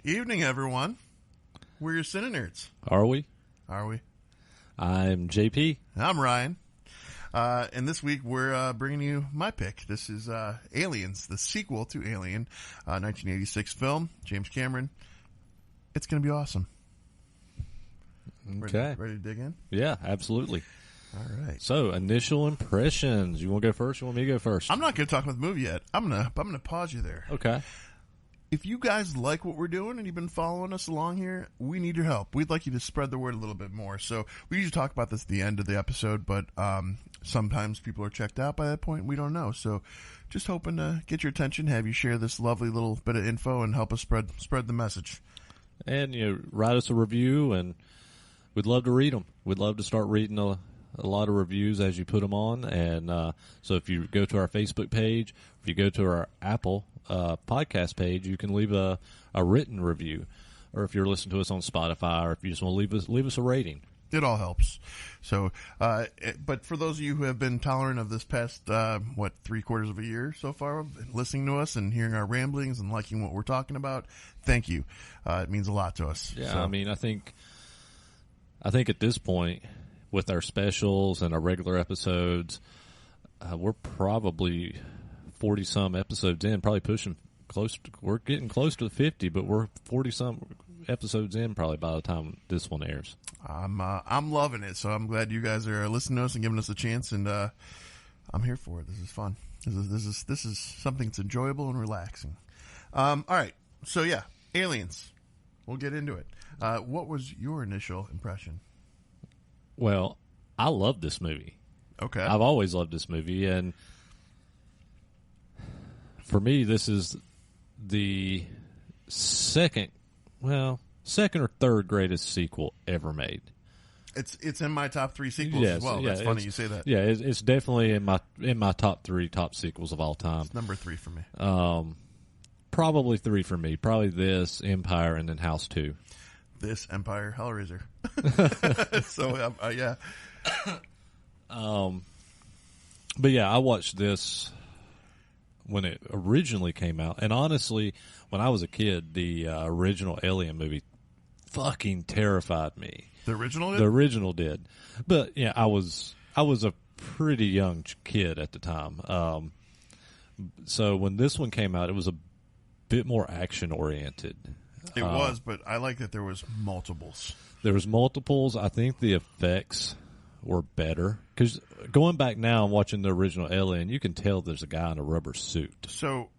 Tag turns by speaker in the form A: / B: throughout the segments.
A: Evening, everyone. We're your CineNerds.
B: Are we?
A: Are we?
B: I'm JP.
A: I'm Ryan. And this week we're bringing you my pick. This is Aliens, the sequel to Alien, 1986 film, James Cameron. It's going to be awesome.
B: Okay.
A: Ready to dig in?
B: Yeah, absolutely.
A: All right.
B: So, initial impressions. You want to go first? You want me to go first?
A: I'm not going to talk about the movie yet. I'm gonna pause you there.
B: Okay.
A: If you guys like what we're doing and you've been following us along here, we need your help. We'd like you to spread the word a little bit more. So we usually talk about this at the end of the episode, but sometimes people are checked out by that point. We don't know. So just hoping to get your attention, have you share this lovely little bit of info and help us spread the message.
B: And, write us a review, and we'd love to read them. We'd love to start reading a lot of reviews as you put them on. And so if you go to our Facebook page, if you go to our Apple podcast page, you can leave a written review, or if you're listening to us on Spotify, or if you just want to leave us a rating.
A: It all helps. So, but for those of you who have been tolerant of this past 3/4 of a year so far, listening to us and hearing our ramblings and liking what we're talking about, thank you. It means a lot to us.
B: Yeah,
A: so.
B: I mean, I think at this point, with our specials and our regular episodes, we're probably 40-some episodes in, probably pushing close. We're getting close to 50, but we're 40-some episodes in probably by the time this one airs.
A: I'm loving it, so I'm glad you guys are listening to us and giving us a chance, and I'm here for it. This is fun. This is something that's enjoyable and relaxing. All right, so yeah, Aliens. We'll get into it. What was your initial impression?
B: Well, I love this movie.
A: Okay.
B: I've always loved this movie, and for me, this is the second or third greatest sequel ever made.
A: It's in my top 3 sequels as well. That's funny you say that.
B: Yeah, it's definitely in my top 3 sequels of all time.
A: It's number 3 for me.
B: Probably 3 for me. Probably this, Empire, and then House 2.
A: This, Empire, Hellraiser. So yeah.
B: But yeah, I watched this when it originally came out, and honestly, when I was a kid, the original Alien movie fucking terrified me.
A: The original did?
B: The original did. But yeah, I was a pretty young kid at the time. So when this one came out, it was a bit more action oriented.
A: It was, but I like that there was multiples.
B: There was multiples. I think the effects were better, because going back now and watching the original Alien, you can tell there's a guy in a rubber suit.
A: So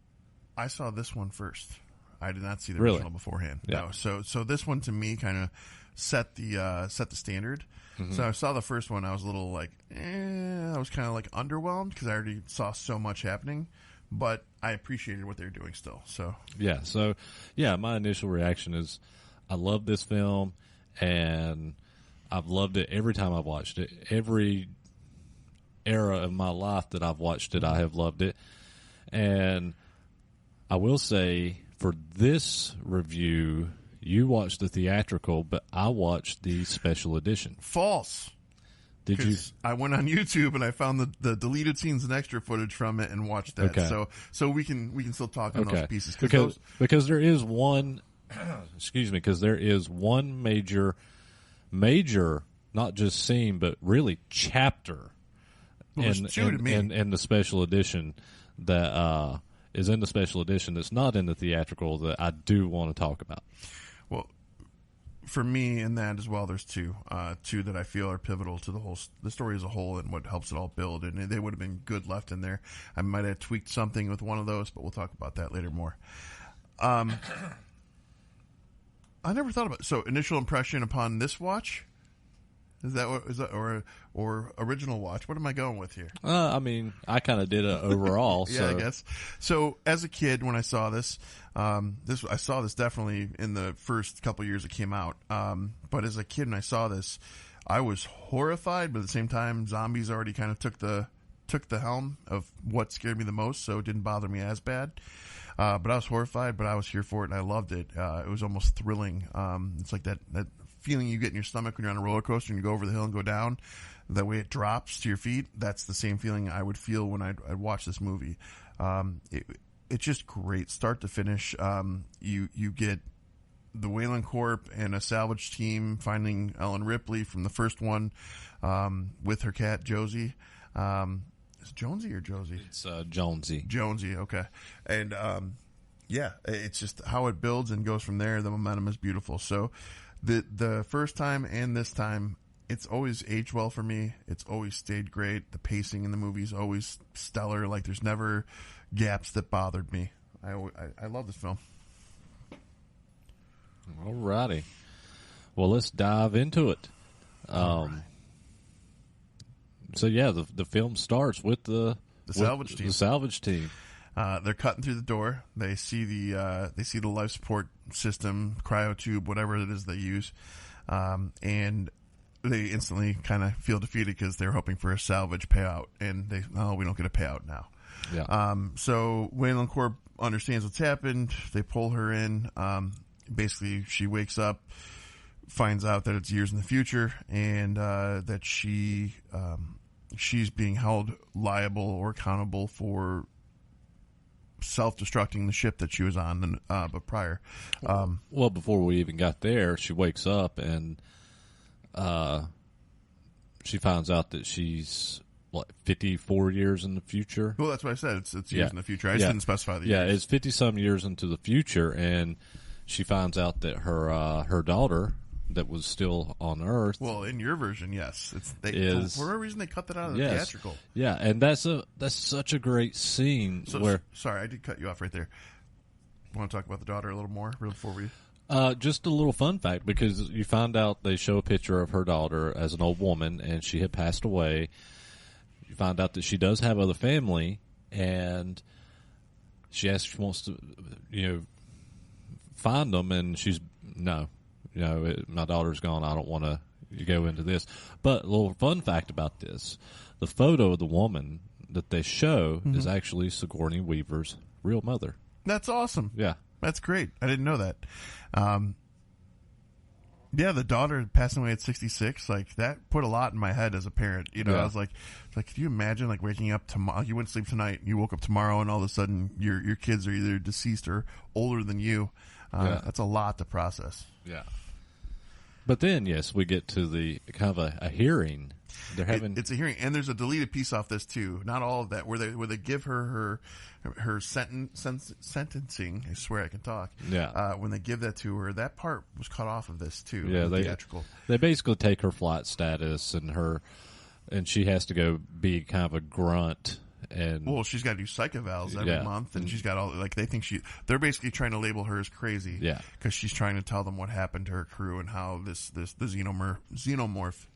A: I saw this one first. I did not see the
B: Really?
A: original beforehand.
B: Yeah.
A: No. So this one to me kind of set the standard. Mm-hmm. So I saw the first one. I was a little like, I was kind of like underwhelmed because I already saw so much happening. But I appreciated what they're doing still. So
B: yeah. So yeah, my initial reaction is, I love this film, and I've loved it every time I've watched it. Every era of my life that I've watched it, I have loved it. And I will say, for this review, you watched the theatrical, but I watched the special edition.
A: False.
B: Did you?
A: I went on YouTube and I found the deleted scenes and extra footage from it and watched that.
B: Okay.
A: So we can still talk on those pieces
B: because there is one. Excuse me, because there is one major, not just scene, but really chapter in the special edition that is in the special edition that's not in the theatrical that I do want to talk about.
A: Well, for me in that as well, there's two that I feel are pivotal to the story as a whole and what helps it all build, and they would have been good left in there. I might have tweaked something with one of those, but we'll talk about that later more. I never thought about it. So initial impression upon this watch? Is that or original watch? What am I going with here?
B: I mean, I kind of did it overall.
A: Yeah,
B: so.
A: I guess. So as a kid, when I saw this, I saw this definitely in the first couple years it came out. But as a kid, when I saw this, I was horrified, but at the same time, zombies already kind of took the helm of what scared me the most, so it didn't bother me as bad. But I was horrified, but I was here for it, and I loved it. It was almost thrilling. It's like that feeling you get in your stomach when you're on a roller coaster and you go over the hill and go down. That way it drops to your feet. That's the same feeling I would feel when I'd watch this movie. It's just great, start to finish. You get the Wayland Corp and a salvage team finding Ellen Ripley from the first one with her cat Josie. Is it Jonesy or Josie?
B: It's Jonesy.
A: Jonesy, okay. And yeah, it's just how it builds and goes from there. The momentum is beautiful. So the first time and this time, it's always aged well for me. It's always stayed great. The pacing in the movie is always stellar. Like, there's never gaps that bothered me. I love this film.
B: Alrighty. Well, let's dive into it.
A: Right.
B: So yeah, the film starts with the
A: salvage team.
B: The salvage team.
A: They're cutting through the door. They see the life support system, cryo tube, whatever it is they use, and they instantly kind of feel defeated because they're hoping for a salvage payout, and we don't get a payout now.
B: Yeah.
A: So Wayland Corp understands what's happened. They pull her in. Basically, she wakes up, finds out that it's years in the future, and that she's being held liable or accountable for self-destructing the ship that she was on, but prior.
B: Well, before we even got there, she wakes up and she finds out that she's 54 years in the future.
A: Well, that's what I said. It's years in the future. I just didn't specify the years.
B: Yeah, it's 50-some years into the future, and she finds out that her daughter that was still on Earth.
A: Well, in your version, yes, for whatever reason they cut that out of the theatrical.
B: Yeah, and that's such a great scene.
A: Sorry, I did cut you off right there. Want to talk about the daughter a little more before we?
B: Just a little fun fact, because you find out they show a picture of her daughter as an old woman, and she had passed away. You find out that she does have other family, and she asks if she wants to, find them, and she's no. My daughter's gone. I don't want to go into this. But a little fun fact about this: the photo of the woman that they show is actually Sigourney Weaver's real mother.
A: That's awesome.
B: Yeah,
A: that's great. I didn't know that. Yeah, the daughter passing away at 66, like, that put a lot in my head as a parent. I was like, can you imagine, like, waking up tomorrow? You went to sleep tonight, you woke up tomorrow, and all of a sudden your kids are either deceased or older than you. That's a lot to process.
B: Yeah. But then, yes, we get to the kind of a hearing. They're having
A: it's a hearing, and there's a deleted piece off this too. Not all of that, where they give her sentencing. I swear I can talk.
B: Yeah.
A: When they give that to her, that part was cut off of this too.
B: Yeah,
A: theatrical.
B: They basically take her flight status and she has to go be kind of a grunt. And
A: she's got to do psych evals every month, and she's got all, like, they're basically trying to label her as crazy, because she's trying to tell them what happened to her crew and how the xenomorph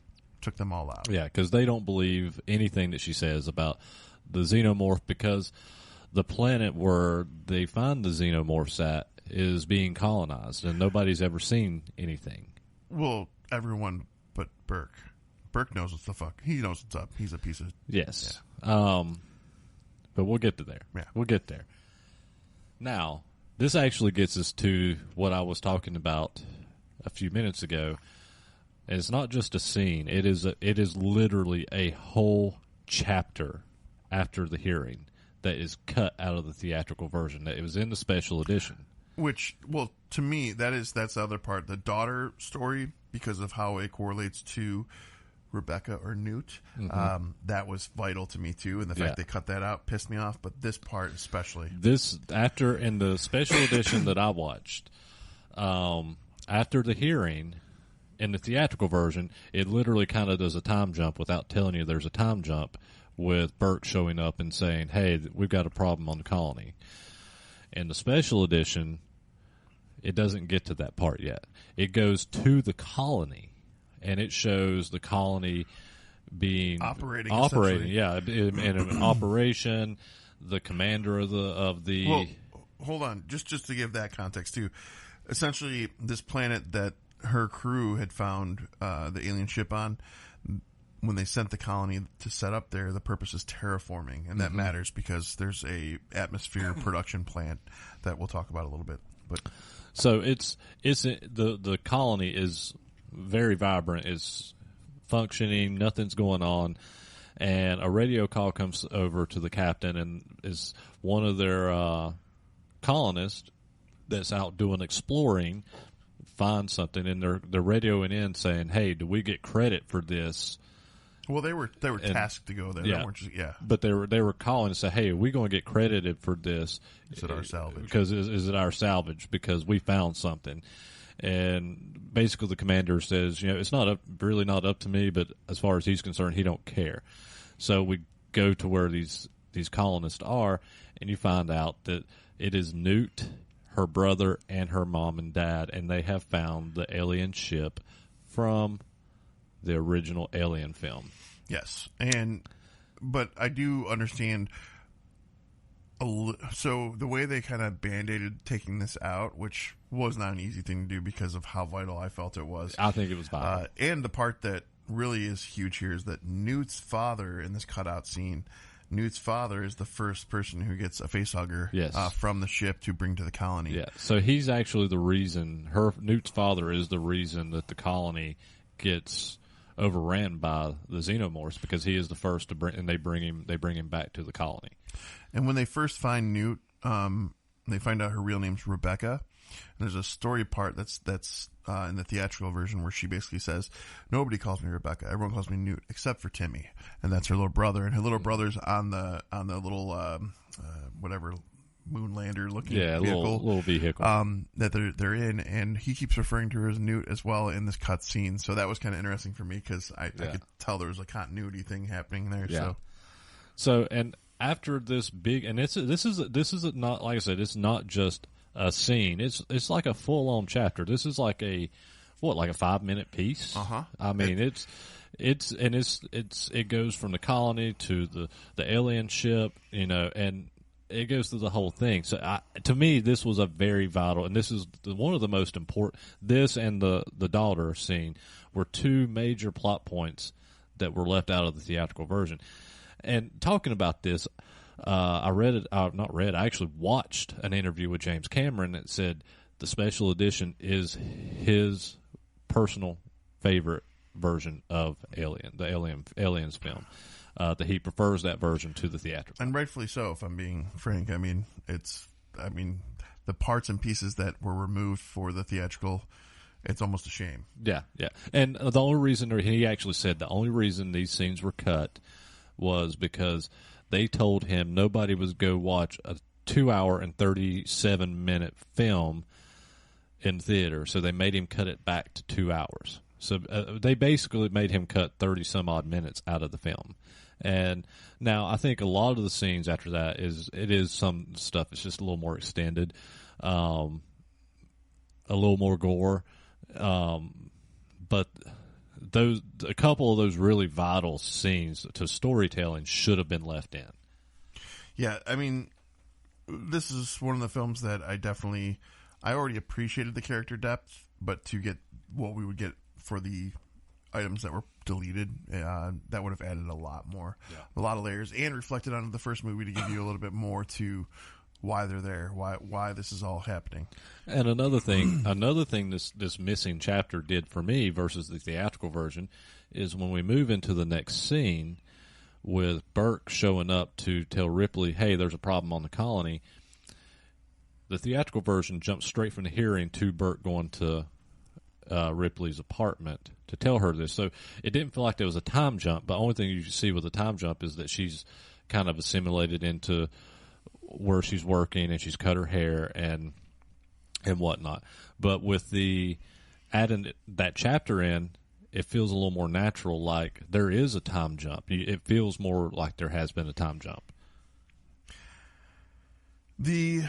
A: took them all out.
B: Yeah, because they don't believe anything that she says about the xenomorph, because the planet where they find the xenomorphs at is being colonized, and nobody's ever seen anything.
A: Well, everyone but Burke. Burke knows what the fuck. He knows what's up. He's a piece of...
B: Yes. Yeah. But we'll get to there.
A: Yeah.
B: We'll get there. Now, this actually gets us to what I was talking about a few minutes ago. And it's not just a scene. It is literally a whole chapter after the hearing that is cut out of the theatrical version. That it was in the special edition.
A: Which, well, to me, that's the other part. The daughter story, because of how it correlates to Rebecca or Newt, that was vital to me too, and the fact they cut that out pissed me off, but this part especially.
B: In the special edition that I watched, after the hearing, in the theatrical version, it literally kind of does a time jump without telling you there's a time jump, with Burke showing up and saying, hey, we've got a problem on the colony. In the special edition, it doesn't get to that part yet. It goes to the colony. And it shows the colony being
A: operating,
B: in an operation. The commander of the.
A: Well, hold on, just to give that context too. Essentially, this planet that her crew had found the alien ship on, when they sent the colony to set up there, the purpose is terraforming, and that matters because there's a atmosphere production plant that we'll talk about a little bit. But
B: so it's the colony is very vibrant, is functioning, nothing's going on, and a radio call comes over to the captain, and is one of their colonists that's out doing exploring find something, and they're radioing in saying, "Hey, do we get credit for this?"
A: Well, they were tasked to go there.
B: Yeah.
A: They weren't just, yeah.
B: But they were calling to say, "Hey, are we going to get credited for this?
A: Is it our salvage?
B: Because is it our salvage? Because we found something." And basically, the commander says, "It's really not up to me, but as far as he's concerned, he don't care." So we go to where these colonists are, and you find out that it is Newt, her brother, and her mom and dad, and they have found the alien ship from the original Alien film.
A: Yes, but I do understand. So the way they kind of band-aided taking this out, which was not an easy thing to do because of how vital I felt it was.
B: I think it was vital.
A: And the part that really is huge here is that Newt's father in this cutout scene, Newt's father is the first person who gets a facehugger from the ship to bring to the colony.
B: Yeah, so he's actually the reason. Newt's father is the reason that the colony gets overran by the Xenomorphs, because he is the first to bring, and they bring him back to the colony.
A: And when they first find Newt, they find out her real name's Rebecca. And there's a story part that's in the theatrical version where she basically says, "Nobody calls me Rebecca. Everyone calls me Newt except for Timmy," and that's her little brother. And her little brother's on the little whatever moonlander looking
B: little vehicle
A: that they're in, and he keeps referring to her as Newt as well in this cut scene. So that was kind of interesting for me because I could tell there was a continuity thing happening there.
B: Yeah. So and after this big, and this is not, like I said, it's not just a scene. It's like a full on chapter. This is like a 5-minute piece. I mean, it goes from the colony to the alien ship, and it goes through the whole thing. So to me, this was a very vital, and this is one of the most important. This and the daughter scene were two major plot points that were left out of the theatrical version. And talking about this, I actually watched an interview with James Cameron that said the special edition is his personal favorite version of the Aliens film. That he prefers that version to the theatrical.
A: And rightfully so, if I'm being frank. I mean, the parts and pieces that were removed for the theatrical, it's almost a shame.
B: Yeah. And the only reason, he actually said the only reason these scenes were cut was because they told him nobody was go watch a 2-hour and 37-minute film in theater, so they made him cut it back to 2 hours. So they basically made him cut 30-some-odd minutes out of the film. And now I think a lot of the scenes after that is some stuff that's just a little more extended, a little more gore, but a couple of those really vital scenes to storytelling should have been left in.
A: Yeah, I mean, this is one of the films that I already appreciated the character depth, but to get what we would get for the items that were deleted, that would have added a lot more, a lot of layers, and reflected on the first movie to give you a little bit more to why they're there, why this is all happening.
B: And another thing this missing chapter did for me versus the theatrical version is when we move into the next scene with Burke showing up to tell Ripley, "Hey, there's a problem on the colony." The theatrical version jumps straight from the hearing to Burke going to Ripley's apartment to tell her this. So it didn't feel like there was a time jump, but the only thing you see with the time jump is that she's kind of assimilated into where she's working, and she's cut her hair and whatnot. But with the adding that chapter in, it feels a little more natural, like there is a time jump. It feels more like there has been a time jump.
A: The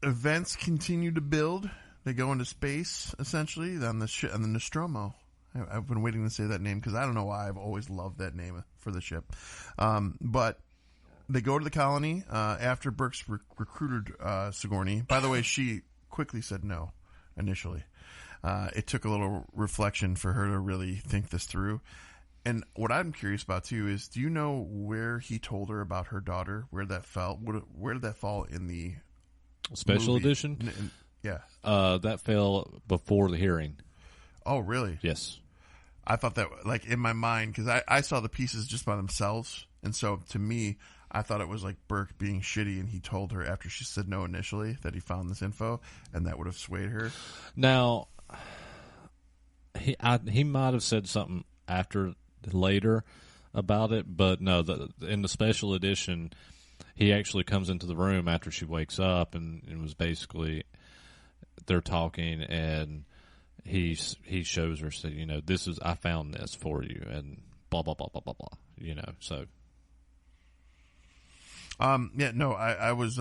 A: events continue to build. They go into space, essentially, on the Nostromo. I've been waiting to say that name because I don't know why. I've always loved that name for the ship. But they go to the colony after Burke's recruited Sigourney. By the way, she quickly said no initially. It took a little reflection for her to really think this through. And what I'm curious about, too, is do you know where he told her about her daughter, where that fell? Where did that fall in the
B: special
A: movie?
B: edition?
A: Yeah.
B: That fell before the hearing.
A: Oh, really?
B: Yes.
A: I thought that, like, in my mind, because I saw the pieces just by themselves. And so, to me, I thought it was like Burke being shitty, and he told her after she said no initially that he found this info, and that would have swayed her.
B: Now, he might have said something later about it, but no, in the special edition, he actually comes into the room after she wakes up, and it was basically they're talking, and he shows her, said, I found this for you, and blah blah blah blah blah blah, so.
A: I was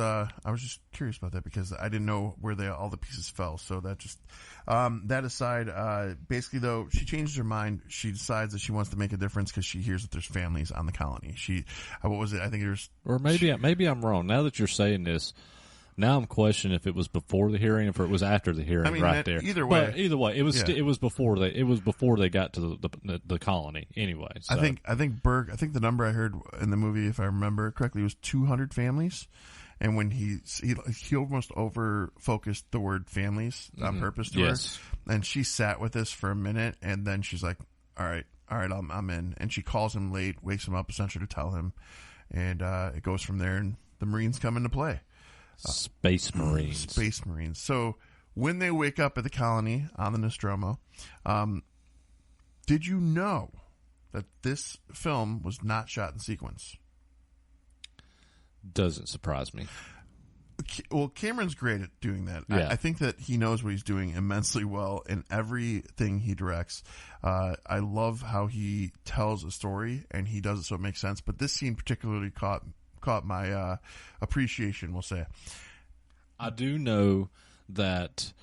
A: just curious about that because I didn't know where all the pieces fell. So that just, that aside, basically though, she changes her mind. She decides that she wants to make a difference because she hears that there's families on the colony. What was it? I think there's,
B: or maybe I'm wrong. Now that you're saying this, now I'm questioning if it was before the hearing, or if it was after the hearing. There.
A: Either way,
B: it was it was before they got to the colony. Anyway, so.
A: I think the number I heard in the movie, if I remember correctly, was 200 families. And when he almost over focused the word families on purpose to her, and she sat with this for a minute, and then she's like, "All right, I'm in." And she calls him late, wakes him up essentially to tell him, and it goes from there. And the Marines come into play.
B: Space Marines.
A: So when they wake up at the colony on the Nostromo, did you know that this film was not shot in sequence?
B: Doesn't surprise me.
A: Well, Cameron's great at doing that.
B: Yeah.
A: I think that he knows what he's doing immensely well in everything he directs. I love how he tells a story, and he does it so it makes sense. But this scene particularly caught my appreciation, we'll say.
B: I do know that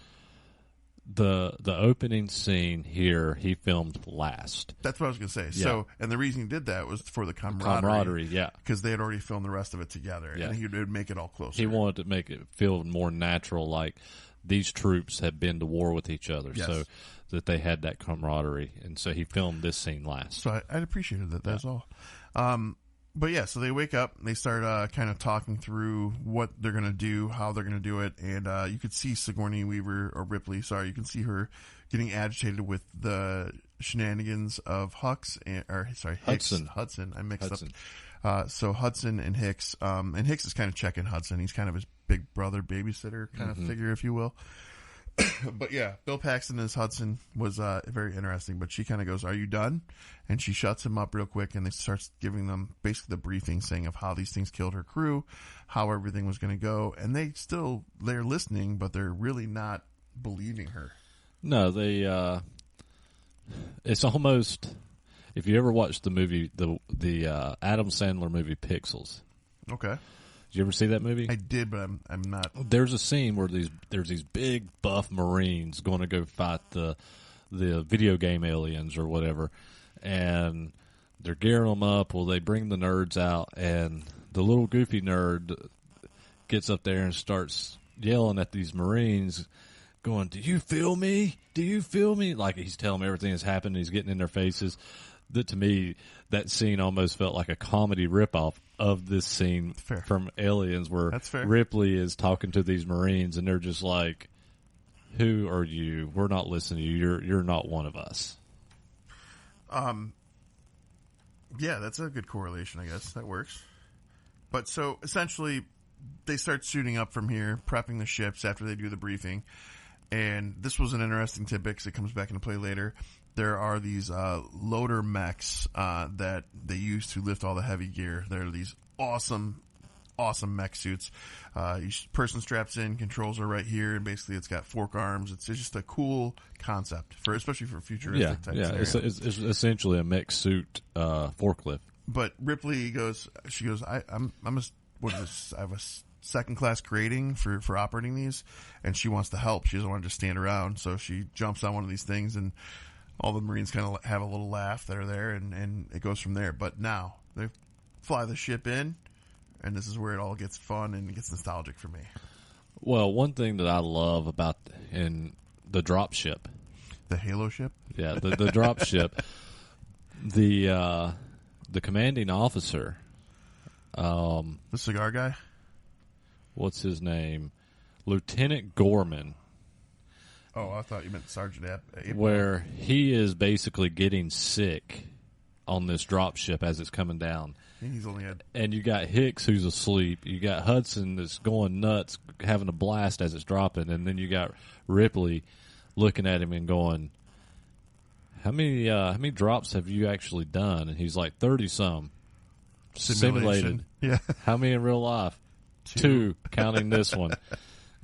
B: the opening scene here he filmed last.
A: That's what I was going to say.
B: Yeah.
A: So, and the reason he did that was for the camaraderie.
B: Yeah.
A: Because they had already filmed the rest of it together, and he would make it all closer.
B: He wanted to make it feel more natural, like these troops had been to war with each other, so that they had that camaraderie, and so he filmed this scene last.
A: So I appreciated that. That's all. But yeah, so they wake up, they start kind of talking through what they're going to do, how they're going to do it, and you could see Sigourney Weaver, or Ripley, sorry, you can see her getting agitated with the shenanigans of Hicks. Hudson, I mixed up. So Hudson and Hicks, and Hicks is kind of checking Hudson. He's kind of his big brother babysitter kind of figure, if you will. But yeah, Bill Paxton as Hudson was very interesting. But she kind of goes, "Are you done?" And she shuts him up real quick, and they starts giving them basically the briefing, saying of how these things killed her crew, how everything was going to go, and they're listening, but they're really not believing her.
B: No, it's almost, if you ever watched the movie, the Adam Sandler movie Pixels.
A: Okay.
B: Did you ever see that movie?
A: I did, but I'm not.
B: There's a scene where there's these big buff Marines going to go fight the video game aliens or whatever, and they're gearing them up. Well, they bring the nerds out, and the little goofy nerd gets up there and starts yelling at these Marines, going, "Do you feel me? Do you feel me?" Like he's telling them everything that's happened. He's getting in their faces. That, to me, that scene almost felt like a comedy ripoff of this scene from Aliens, where Ripley is talking to these Marines, and they're just like, "Who are you? We're not listening to you. You're not one of us."
A: Yeah, that's a good correlation, I guess. That works. But so, essentially, they start shooting up from here, prepping the ships after they do the briefing. And this was an interesting tidbit because it comes back into play later. There are these loader mechs that they use to lift all the heavy gear. There are these awesome mech suits. Each person straps in, controls are right here, and basically it's got fork arms. It's just a cool concept, especially for futuristic type scenario.
B: It's essentially a mech suit forklift.
A: But Ripley goes, I have a second class grading for operating these, and she wants to help. She doesn't want to just stand around, so she jumps on one of these things, and all the Marines kind of have a little laugh that are there, and it goes from there. But now they fly the ship in, and this is where it all gets fun and gets nostalgic for me.
B: Well, one thing that I love about in the drop ship,
A: the Halo ship,
B: the drop ship, the commanding officer,
A: the cigar guy,
B: what's his name, Lieutenant Gorman.
A: Oh, I thought you meant Sergeant April.
B: Where he is basically getting sick on this drop ship as it's coming down.
A: He's only had...
B: And you got Hicks who's asleep. You got Hudson that's going nuts, having a blast as it's dropping. And then you got Ripley looking at him and going, how many drops have you actually done? And he's like, 30-some. Simulated.
A: Yeah.
B: How many in real life? 2, counting this one.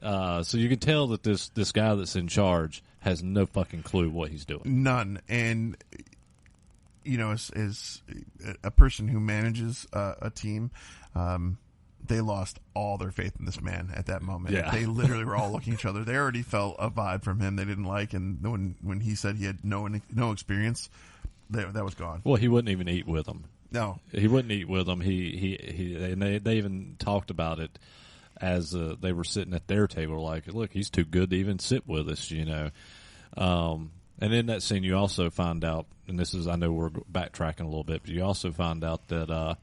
B: So you can tell that this guy that's in charge has no fucking clue what he's doing.
A: None. And, as a person who manages a team, they lost all their faith in this man at that moment.
B: Yeah.
A: They literally were all looking at each other. They already felt a vibe from him they didn't like, and when he said he had no experience, that was gone.
B: Well, he wouldn't even eat with them.
A: No,
B: he wouldn't eat with them. And they even talked about it as they were sitting at their table. Like, look, he's too good to even sit with us, And in that scene, you also find out, and this is, I know we're backtracking a little bit, but you also find out that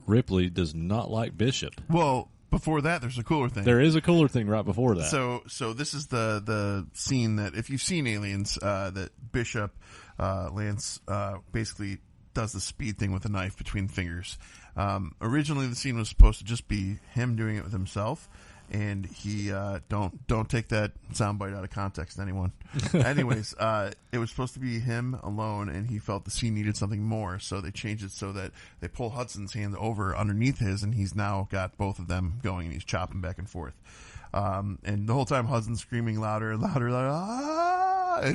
B: Ripley does not like Bishop.
A: Well, before that, there's a cooler thing.
B: There is a cooler thing right before that.
A: So this is the scene that, if you've seen Aliens, that Bishop, Lance, basically does the speed thing with a knife between fingers. Originally, the scene was supposed to just be him doing it with himself, and he don't take that soundbite out of context, anyone. Anyways, it was supposed to be him alone, and he felt the scene needed something more, so they changed it so that they pull Hudson's hand over underneath his, and he's now got both of them going, and he's chopping back and forth. And the whole time Hudson's screaming louder and louder, ah!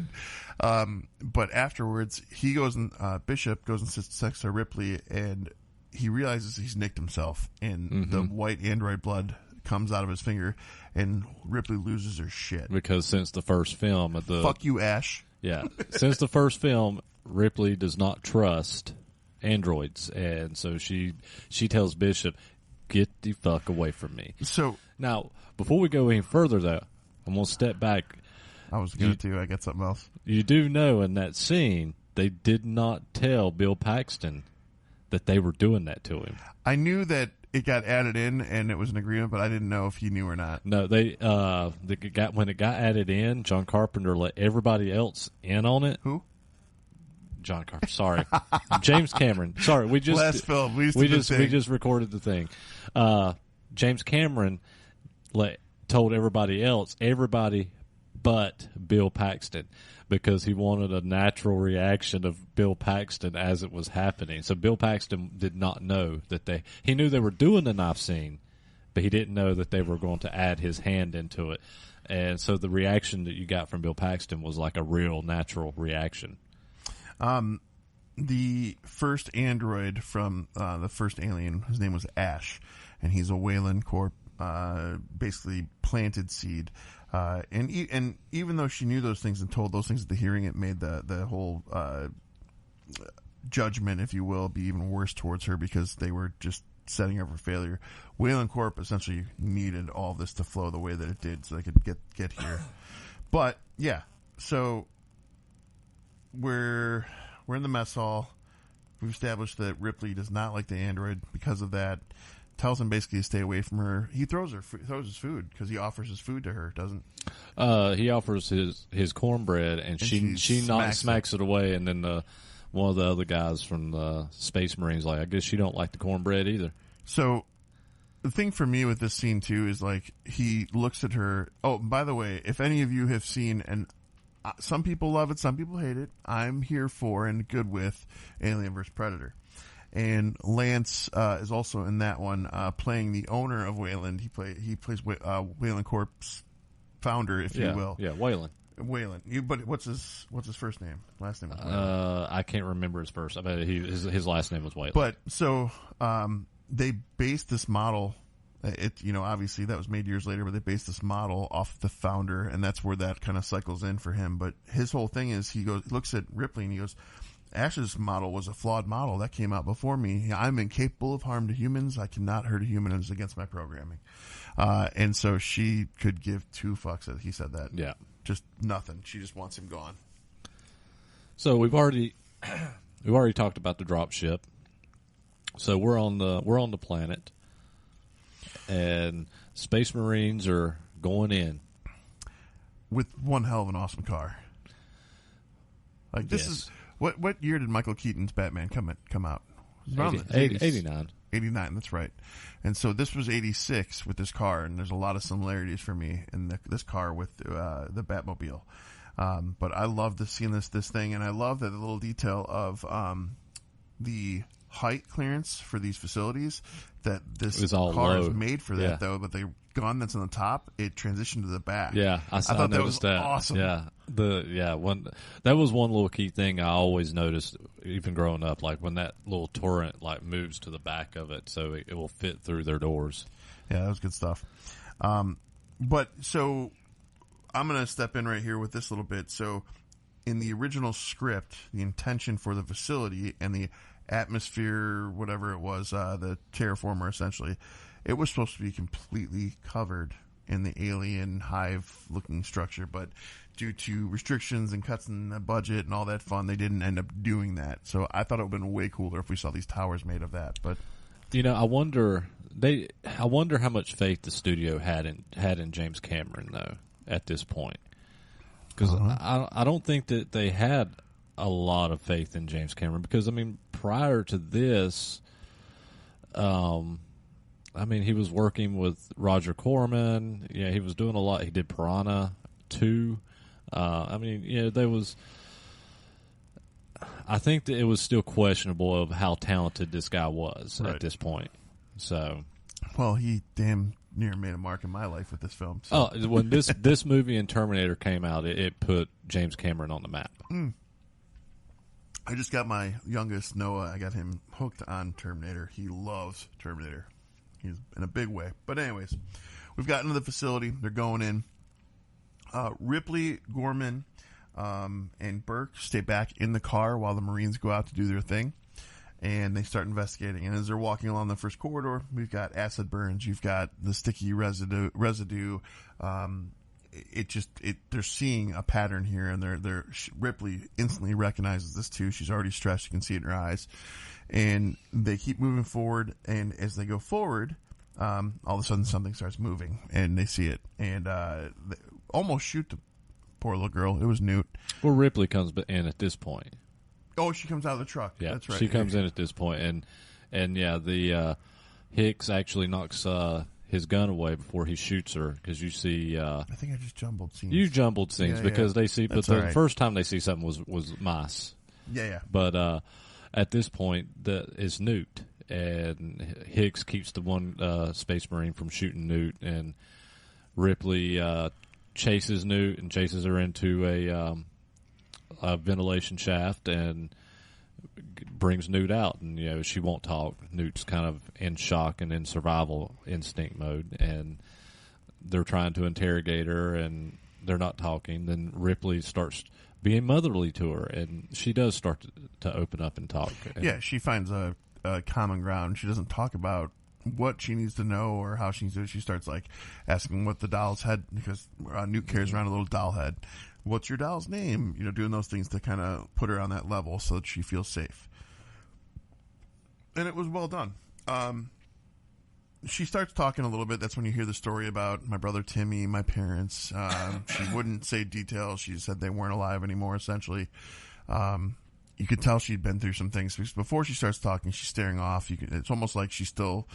A: But afterwards, he goes and Bishop goes and sits next to Ripley, and he realizes he's nicked himself, and the white android blood comes out of his finger, and Ripley loses her shit.
B: Because since the first film,
A: fuck you, Ash.
B: Yeah, since the first film, Ripley does not trust androids, and so she tells Bishop, "Get the fuck away from me."
A: So
B: now, before we go any further, though, I'm gonna step back.
A: I was going to. I got something else.
B: You do know in that scene they did not tell Bill Paxton that they were doing that to him.
A: I knew that it got added in and it was an agreement, but I didn't know if he knew or not.
B: No, when it got added in, John Carpenter let everybody else in on it.
A: Who?
B: John Carpenter. Sorry, James Cameron. Sorry, we just
A: last film. We
B: just recorded the thing. James Cameron told everybody but Bill Paxton, because he wanted a natural reaction of Bill Paxton as it was happening. So Bill Paxton did not know that he knew they were doing the knife scene, but he didn't know that they were going to add his hand into it. And so the reaction that you got from Bill Paxton was like a real natural reaction.
A: The first android from the first Alien, his name was Ash, and he's a Weyland Corp, basically planted seed. And even though she knew those things and told those things at the hearing, it made the whole judgment, if you will, be even worse towards her, because they were just setting her for failure. Weyland Corp essentially needed all this to flow the way that it did so they could get here. But yeah, so we're in the mess hall. We've established that Ripley does not like the android because of that. Tells him basically to stay away from her. He throws his food, because he offers his food to her, doesn't?
B: He offers his cornbread, and she smacks it away, and then one of the other guys from the Space Marines I guess you don't like the cornbread either.
A: So the thing for me with this scene too is he looks at her. Oh, by the way, if any of you have seen, and some people love it, some people hate it, I'm here for and good with Alien vs. Predator. And Lance is also in that one, playing the owner of Weyland. He plays Weyland Corp's founder, if you will. Yeah,
B: Weyland.
A: But what's his first name? Last name was Weyland.
B: I can't remember his first. I bet his last name was Weyland.
A: But so they based this model. Obviously that was made years later, but they based this model off the founder, and that's where that kind of cycles in for him. But his whole thing is he looks at Ripley and he goes, Ash's model was a flawed model that came out before me. I'm incapable of harm to humans. I cannot hurt a human. It's against my programming. And so she could give two fucks that he said that.
B: Yeah.
A: Just nothing. She just wants him gone.
B: So we've already talked about the drop ship. So we're on the planet, and Space Marines are going in
A: with one hell of an awesome car. This is what year did Michael Keaton's Batman come out?
B: 89.
A: 89, that's right. And so this was 86 with this car, and there's a lot of similarities for me in this car with the Batmobile. But I love seeing this thing, and I love that the little detail of the height clearance for these facilities, that this car is made for that, though, but the gun that's on the top, it transitioned to the back.
B: Yeah, I thought that was
A: awesome.
B: Yeah, that was one little key thing I always noticed, even growing up, like when that little turret like moves to the back of it, so it will fit through their doors.
A: Yeah, that was good stuff. But so I'm going to step in right here with this little bit. So in the original script, the intention for the facility and the atmosphere, whatever it was, the terraformer essentially, it was supposed to be completely covered in the alien hive-looking structure, but due to restrictions and cuts in the budget and all that fun, they didn't end up doing that. So I thought it would have been way cooler if we saw these towers made of that. But
B: I wonder how much faith the studio had in James Cameron though at this point, because I don't think that they had a lot of faith in James Cameron, because I mean prior to this, he was working with Roger Corman. Yeah, he was doing a lot. He did Piranha 2. There was. I think that it was still questionable of how talented this guy was at this point. So,
A: well, he damn near made a mark in my life with this film. So.
B: Oh, when this movie and Terminator came out, it put James Cameron on the map.
A: I just got my youngest, Noah, I got him hooked on Terminator. He loves Terminator. He's in a big way. But anyways, we've gotten to the facility. They're going in. Ripley, Gorman, and Burke stay back in the car while the Marines go out to do their thing. And they start investigating. And as they're walking along the first corridor, we've got acid burns. You've got the sticky residue. They're seeing a pattern here, and Ripley instantly recognizes this too. She's already stressed. You can see it in her eyes. And they keep moving forward, and as they go forward, all of a sudden something starts moving, and they see it, and they almost shoot the poor little girl. It was Newt.
B: Well, Ripley comes in at this point.
A: Oh, she comes out of the truck.
B: Yeah,
A: that's right.
B: She comes in at this point, and the Hicks actually knocks his gun away before he shoots her, because you see. I
A: think I just jumbled scenes.
B: You jumbled scenes because they see, but the first time they see something was mice.
A: Yeah.
B: But at this point, it's Newt, and Hicks keeps the one Space Marine from shooting Newt, and Ripley chases Newt and chases her into a ventilation shaft and brings Newt out, and she won't talk. Newt's kind of in shock and in survival instinct mode, and they're trying to interrogate her, and they're not talking. Then Ripley starts being motherly to her, and she does start to open up and talk.
A: Yeah, she finds a common ground. She doesn't talk about what she needs to know or how she needs to do it. She starts asking what the doll's head, because Newt carries around a little doll head. What's your doll's name? Doing those things to kind of put her on that level so that she feels safe. And it was well done. She starts talking a little bit. That's when you hear the story about my brother Timmy, my parents. She wouldn't say details. She said they weren't alive anymore, essentially. You could tell she'd been through some things. Because before she starts talking, she's staring off. It's almost like she's still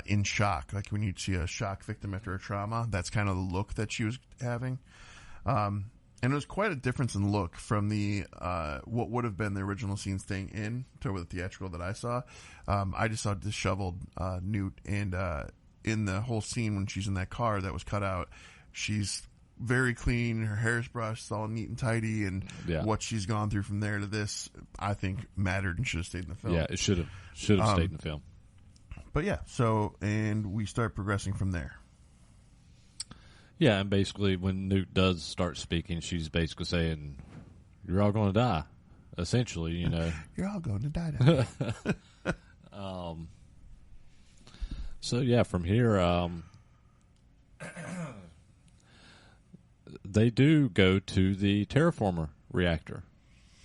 A: in shock. Like when you see a shock victim after a trauma, that's kind of the look that she was having. And it was quite a difference in look from the what would have been the original scene staying in to the theatrical that I saw. I just saw disheveled Newt, and in the whole scene when she's in that car that was cut out, she's very clean, her hair's brushed, it's all neat and tidy, and what she's gone through from there to this, I think, mattered and should have stayed in the film.
B: Yeah, it should have stayed in the film.
A: But yeah, and we start progressing from there.
B: Yeah, and basically when Newt does start speaking, she's basically saying, "You're all going to die," essentially,
A: You're all going to die.
B: So yeah, from here, they do go to the terraformer reactor.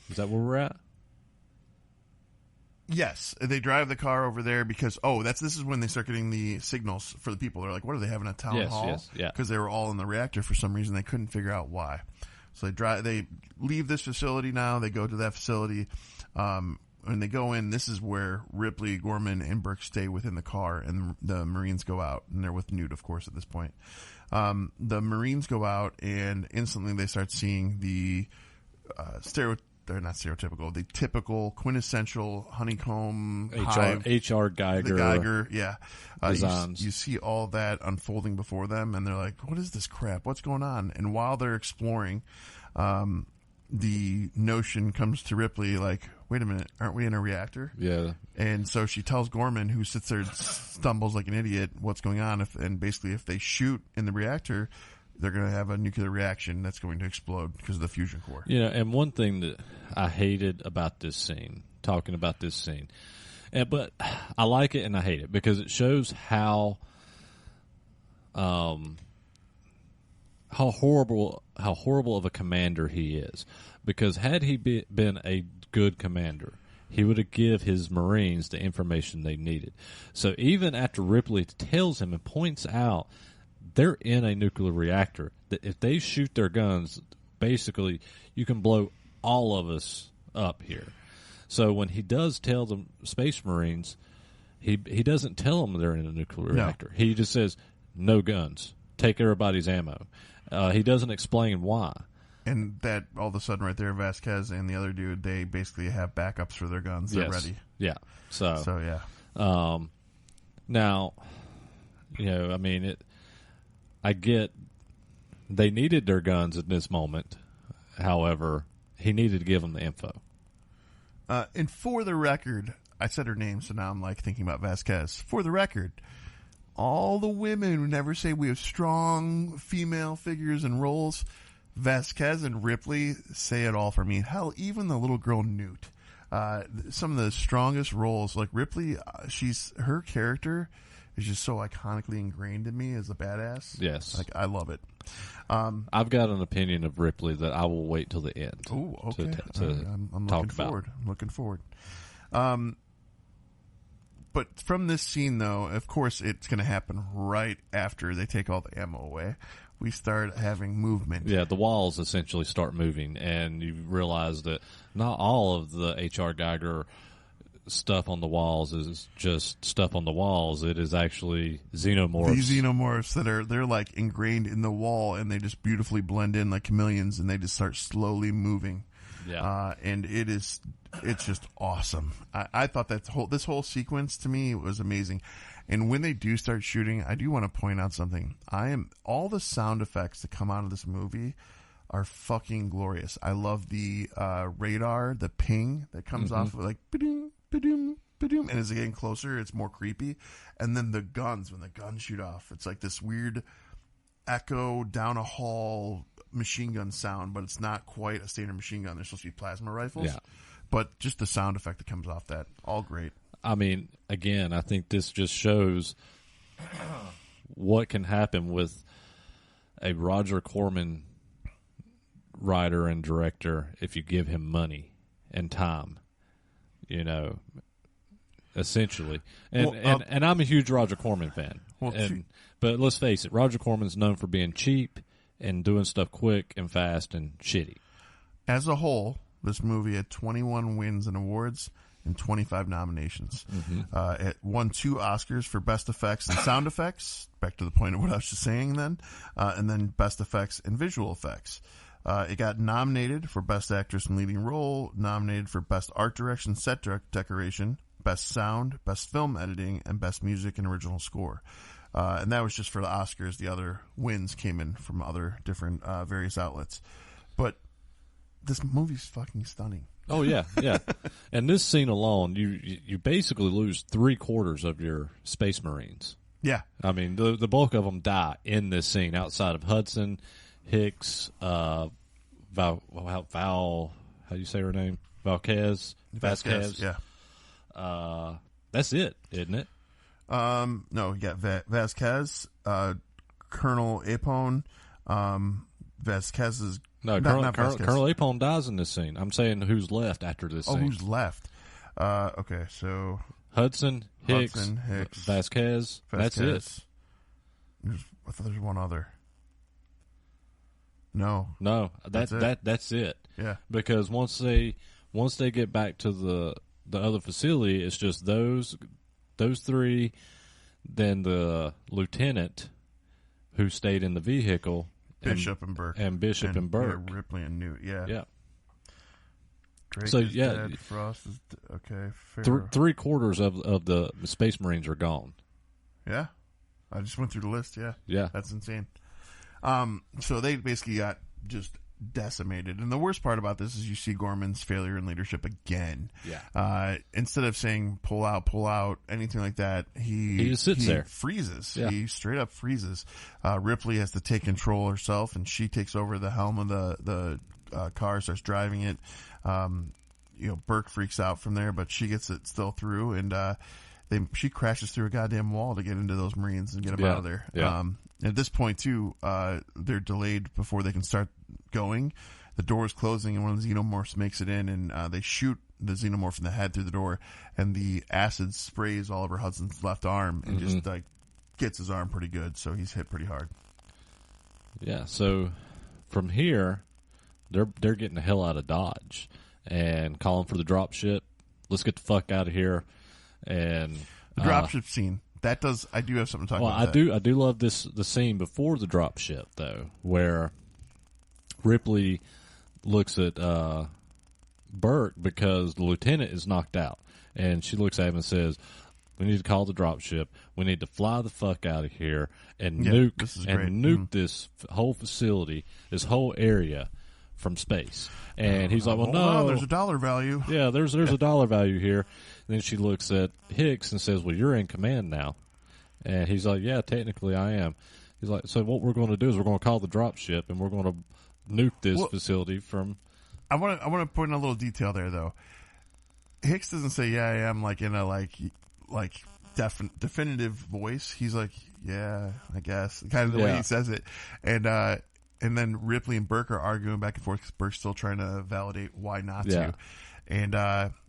B: Is that where we're at?
A: Yes, they drive the car over there because this is when they start getting the signals for the people. They're like, "What are they having a town hall?"
B: Yes, yeah.
A: Because they were all in the reactor for some reason. They couldn't figure out why. So they leave this facility now. They go to that facility. when they go in, this is where Ripley, Gorman, and Burke stay within the car, and the Marines go out, and they're with Newt, of course, at this point. The Marines go out, and instantly they start seeing the they're not stereotypical, the typical quintessential honeycomb
B: HR Geiger.
A: The Geiger, yeah.
B: Designs.
A: You see all that unfolding before them, and they're like, what is this crap? What's going on? And while they're exploring, the notion comes to Ripley, like, wait a minute, aren't we in a reactor?
B: Yeah.
A: And so she tells Gorman, who sits there and stumbles like an idiot, what's going on. And basically, if they shoot in the reactor, they're going to have a nuclear reaction that's going to explode because of the fusion core.
B: Yeah, and one thing that I hated about this scene, talking about this scene, but I like it and I hate it because it shows how horrible of a commander he is. Because had he been a good commander, he would have give his Marines the information they needed. So even after Ripley tells him and points out they're in a nuclear reactor, that if they shoot their guns, basically you can blow all of us up here. So when he does tell the Space Marines, he doesn't tell them they're in a nuclear reactor. He just says, no guns. Take everybody's ammo. He doesn't explain why.
A: And that, all of a sudden, right there, Vasquez and the other dude, they basically have backups for their guns. They're ready.
B: Yeah. So
A: yeah.
B: Now, I mean, I get they needed their guns in this moment. However, he needed to give them the info.
A: And for the record, I said her name, so now I'm like thinking about Vasquez. For the record, all the women who never say we have strong female figures and roles, Vasquez and Ripley say it all for me. Hell, even the little girl Newt. Some of the strongest roles, like Ripley, her character is just so iconically ingrained in me as a badass.
B: Yes.
A: Like, I love it.
B: I've got an opinion of Ripley that I will wait till the end.
A: Oh, okay. I'm
B: talk
A: looking
B: about.
A: forward. I'm looking forward. But from this scene, though, of course, it's going to happen right after they take all the ammo away. We start having movement.
B: Yeah, the walls essentially start moving, and you realize that not all of the H.R. Geiger stuff on the walls is just stuff on the walls. It is actually xenomorphs.
A: These xenomorphs they're like ingrained in the wall, and they just beautifully blend in like chameleons, and they just start slowly moving.
B: Yeah.
A: And it's just awesome. I thought this whole sequence to me was amazing. And when they do start shooting, I do want to point out something. All the sound effects that come out of this movie are fucking glorious. I love the radar, the ping that comes off of like ba-doom, ba-doom, ba-doom, and as they get closer, it's more creepy. And then the guns, when the guns shoot off, it's like this weird echo down a hall machine gun sound, but it's not quite a standard machine gun. They're supposed to be plasma rifles.
B: Yeah.
A: But just the sound effect that comes off that, all great.
B: I mean, again, I think this just shows what can happen with a Roger Corman writer and director if you give him money and time, essentially. And I'm a huge Roger Corman fan. But let's face it, Roger Corman's known for being cheap and doing stuff quick and fast and shitty.
A: As a whole, this movie had 21 wins and awards and 25 nominations. It won 2 Oscars for Best Effects and Sound Effects, back to the point of what I was just saying then, and then Best Effects and Visual Effects. It got nominated for Best Actress in Leading Role, nominated for Best Art Direction, Set Decoration, Best Sound, Best Film Editing, and Best Music and Original Score. And that was just for the Oscars. The other wins came in from other different various outlets. But this movie's fucking stunning.
B: Oh, yeah, yeah. And this scene alone, you basically lose 3/4 of your Space Marines.
A: Yeah.
B: I mean, the bulk of them die in this scene outside of Hudson, Hicks, Val, how do you say her name? Vasquez.
A: Yeah.
B: That's it, isn't it?
A: No, you got Vasquez, Colonel Apone, Vasquez's...
B: No, Colonel Apone dies in this scene. I'm saying who's left after this scene.
A: Oh, who's left? Okay, so...
B: Hudson, Hicks, Vasquez. That's it.
A: I thought there's one other. No,
B: that's it.
A: Yeah.
B: Because once they get back to the the other facility, it's just those three, then the lieutenant who stayed in the vehicle,
A: Bishop and Burke,
B: and Burke,
A: yeah, Ripley and Newt, yeah. Drake
B: So
A: is dead, Frost is okay.
B: Three-quarters of the Space Marines are gone.
A: Yeah, I just went through the list.
B: Yeah,
A: that's insane. So they basically got just decimated, and the worst part about this is you see Gorman's failure in leadership again.
B: Yeah.
A: Instead of saying pull out, anything like that, he
B: just sits there,
A: freezes.
B: Yeah.
A: He straight up freezes. Ripley has to take control herself, and she takes over the helm of the car, starts driving it. Burke freaks out from there, but she gets it still through, and she crashes through a goddamn wall to get into those Marines and get them out of there.
B: Yeah.
A: At this point, too, they're delayed before they can start going. The door is closing, and one of the Xenomorphs makes it in, and they shoot the Xenomorph in the head through the door, and the acid sprays all over Hudson's left arm and just gets his arm pretty good, so he's hit pretty hard.
B: Yeah, so from here, they're getting the hell out of Dodge and calling for the dropship. Let's get the fuck out of here. And
A: the dropship scene. I do have something to talk about.
B: I do love the scene before the dropship, though, where Ripley looks at Burke because the lieutenant is knocked out, and she looks at him and says, "We need to call the dropship. We need to fly the fuck out of here and nuke this whole facility, this whole area from space." And he's like, "Well, no,
A: there's a dollar value."
B: Yeah, there's a dollar value here. And then she looks at Hicks and says, "Well, you're in command now." And he's like, "Yeah, technically I am." He's like, "So what we're going to do is we're going to call the dropship and we're going to nuke this facility from."
A: I want to point in a little detail there, though. Hicks doesn't say, "Yeah, I am," like in a definitive voice. He's like, "Yeah, I guess," kind of the way he says it, and then Ripley and Burke are arguing back and forth because Burke's still trying to validate why not to. And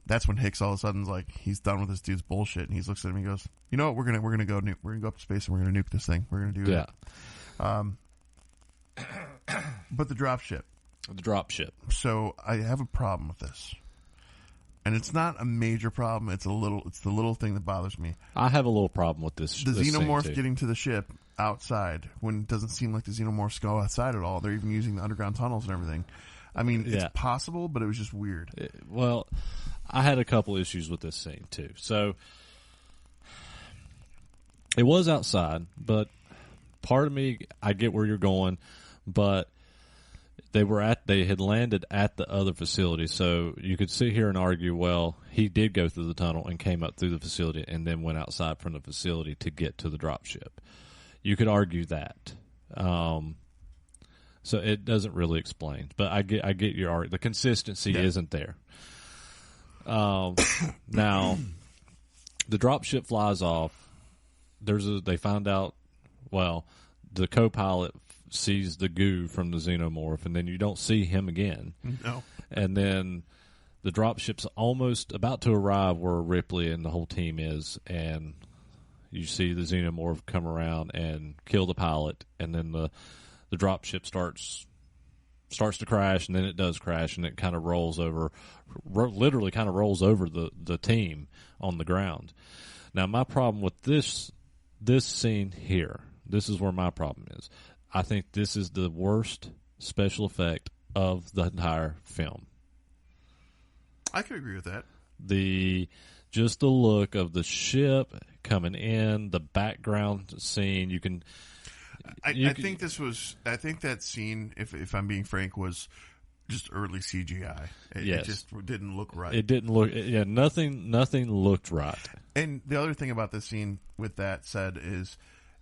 A: that's when Hicks all of a sudden's like, he's done with this dude's bullshit, and he looks at him and he goes, "You know what? We're gonna go up to space and we're gonna nuke this thing. We're gonna do it." But the dropship. So I have a problem with this, and it's not a major problem. It's the little thing that bothers me.
B: I have a little problem with this.
A: The Xenomorph getting to the ship outside when it doesn't seem like the Xenomorphs go outside at all. They're even using the underground tunnels and everything. I mean, it's possible, but it was just weird.
B: Well, I had a couple issues with this scene, too. So, it was outside, but part of me, I get where you're going, but they had landed at the other facility, so you could sit here and argue, well, he did go through the tunnel and came up through the facility and then went outside from the facility to get to the dropship. You could argue that. So it doesn't really explain, but I get your argument. The consistency isn't there. Now, the dropship flies off. They find out. Well, the co-pilot sees the goo from the Xenomorph, and then you don't see him again.
A: No.
B: And then the dropship's almost about to arrive where Ripley and the whole team is, and you see the Xenomorph come around and kill the pilot, and then the dropship starts to crash, and then it does crash, and it kind of literally kind of rolls over the team on the ground. Now, my problem with this scene here, this is where my problem is. I think this is the worst special effect of the entire film.
A: I could agree with that.
B: Just the look of the ship coming in, the background scene, you can... I think that scene, if I'm being frank, was just early CGI. It just didn't look right. It didn't look, nothing looked right.
A: And the other thing about this scene, with that said, is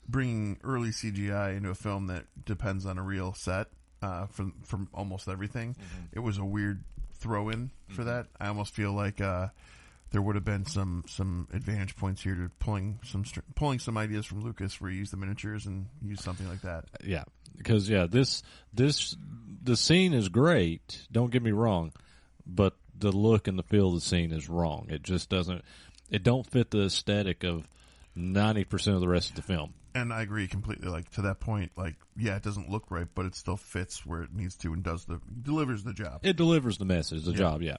A: bringing early CGI into a film that depends on a real set from almost everything. Mm-hmm. It was a weird throw-in for that. I almost feel like there would have been some advantage points here to pulling some ideas from Lucas where you use the miniatures and use something like that.
B: Yeah, because the scene is great. Don't get me wrong, but the look and the feel of the scene is wrong. It just doesn't. It don't fit the aesthetic of 90% of the rest of the film.
A: And I agree completely. Like, to that point, like, yeah, it doesn't look right, but it still fits where it needs to and delivers the job.
B: It delivers the message, the job. Yeah.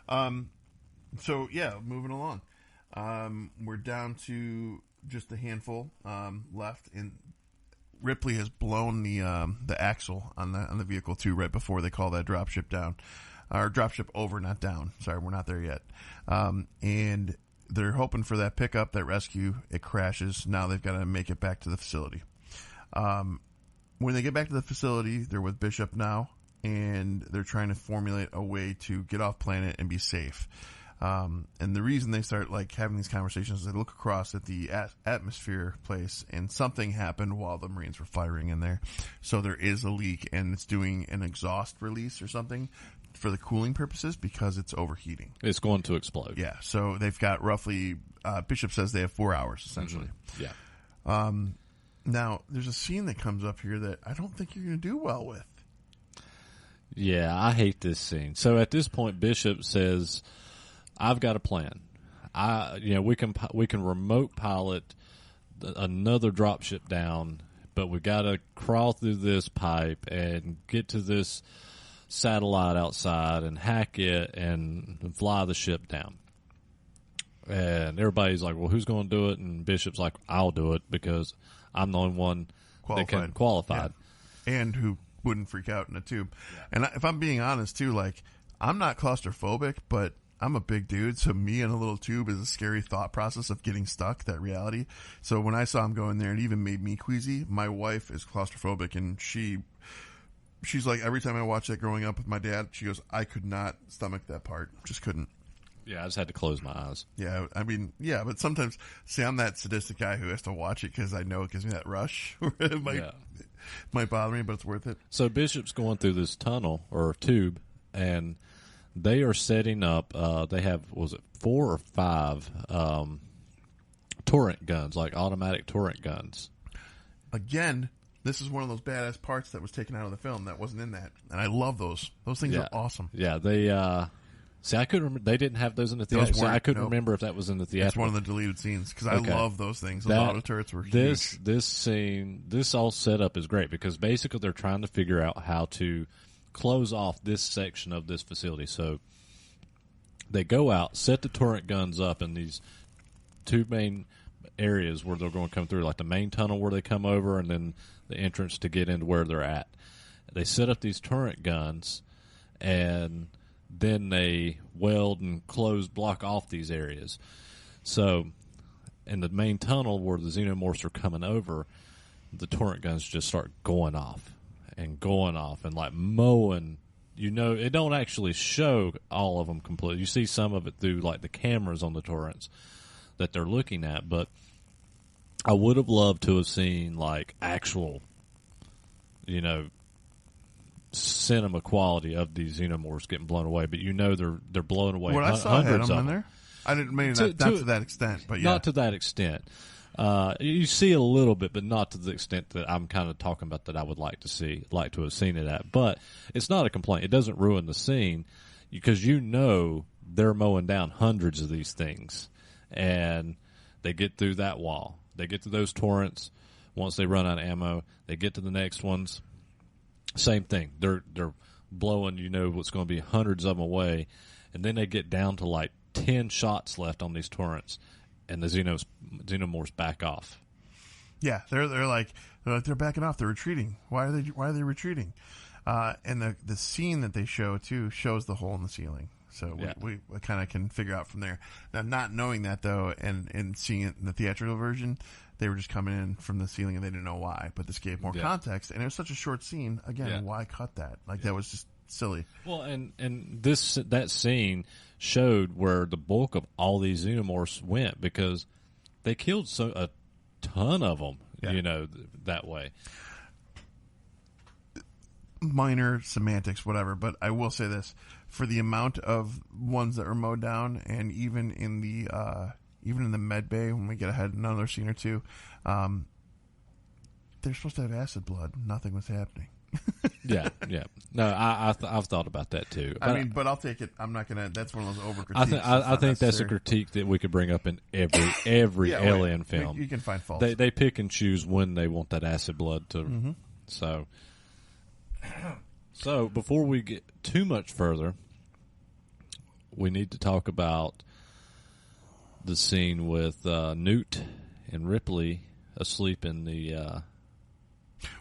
A: So yeah, moving along. We're down to just a handful left, and Ripley has blown the axle on the vehicle too right before they call that dropship down, or dropship over, not down. Sorry, we're not there yet. And they're hoping for that pickup, that rescue. It crashes. Now they've got to make it back to the facility. When they get back to the facility, they're with Bishop now, and they're trying to formulate a way to get off planet and be safe. And the reason they start having these conversations is they look across at the atmosphere place, and something happened while the Marines were firing in there. So there is a leak, and it's doing an exhaust release or something for the cooling purposes because it's overheating.
B: It's going to explode.
A: Yeah. So they've got roughly, Bishop says they have 4 hours essentially.
B: Mm-hmm. Yeah.
A: Now there's a scene that comes up here that I don't think you're going to do well with.
B: Yeah, I hate this scene. So at this point, Bishop says, "I've got a plan. We can remote pilot another dropship down, but we got to crawl through this pipe and get to this satellite outside and hack it and fly the ship down." And everybody's like, "Well, who's going to do it?" And Bishop's like, "I'll do it because I'm the only one that can qualify."
A: Yeah. And who wouldn't freak out in a tube. Yeah. And if I'm being honest too, I'm not claustrophobic, but I'm a big dude, so me in a little tube is a scary thought process of getting stuck, that reality. So when I saw him go in there, it even made me queasy. My wife is claustrophobic, and she's like, every time I watch that growing up with my dad, she goes, I could not stomach that part. Just couldn't.
B: Yeah, I just had to close my eyes.
A: Yeah, I mean, yeah, but sometimes, see, I'm that sadistic guy who has to watch it because I know it gives me that rush. It might bother me, but it's worth it.
B: So Bishop's going through this tunnel or tube, and they are setting up, they have, 4 or 5 turret guns, like automatic turret guns.
A: Again, this is one of those badass parts that was taken out of the film that wasn't in that. And I love those. Those things are awesome.
B: Yeah, they, see, I couldn't remember, they didn't have those in the theater, so I couldn't remember if that was in the theater.
A: It's one of the deleted scenes, because I love those things. Those auto turrets were huge.
B: This scene, this all set up is great, because basically they're trying to figure out how to close off this section of this facility. So they go out, set the turret guns up in these 2 main areas where they're going to come through, like the main tunnel where they come over, and then the entrance to get into where they're at. They set up these turret guns, and then they weld and block off these areas. So in the main tunnel where the Xenomorphs are coming over, the turret guns just start going off and mowing. It don't actually show all of them completely. You see some of it through the cameras on the turrets that they're looking at, but I would have loved to have seen actual, cinema quality of these Xenomorphs getting blown away, but they're blowing away.
A: What I saw had them in there. I didn't mean not to that extent, but yeah,
B: not to that extent. You see a little bit, but not to the extent that I'm kind of talking about that I would like to have seen it at. But it's not a complaint. It doesn't ruin the scene because they're mowing down hundreds of these things, and they get through that wall. They get to those torrents. Once they run out of ammo, they get to the next ones. Same thing. They're blowing, what's going to be hundreds of them away, and then they get down to 10 shots left on these torrents, and the Xenomorphs back off.
A: Yeah, they're backing off. They're retreating. Why are they retreating? And the scene that they show too shows the hole in the ceiling. So we kind of can figure out from there. Now, not knowing that though, and seeing it in the theatrical version, they were just coming in from the ceiling and they didn't know why. But this gave more context, and it was such a short scene. Again, why cut that? That was just silly. Well,
B: and that scene showed where the bulk of all these Xenomorphs went, because they killed a ton of them. That way.
A: Minor semantics, whatever. But I will say this: for the amount of ones that were mowed down, and even in the med bay when we get ahead another scene or two, they're supposed to have acid blood. Nothing was happening.
B: yeah. No, I've thought about that too.
A: But I'll take it. I'm not gonna. That's one of those over critiques.
B: I think that's a critique that we could bring up in every Alien film.
A: You can find faults.
B: They pick and choose when they want that acid blood to. Mm-hmm. So before we get too much further, we need to talk about the scene with Newt and Ripley asleep in the...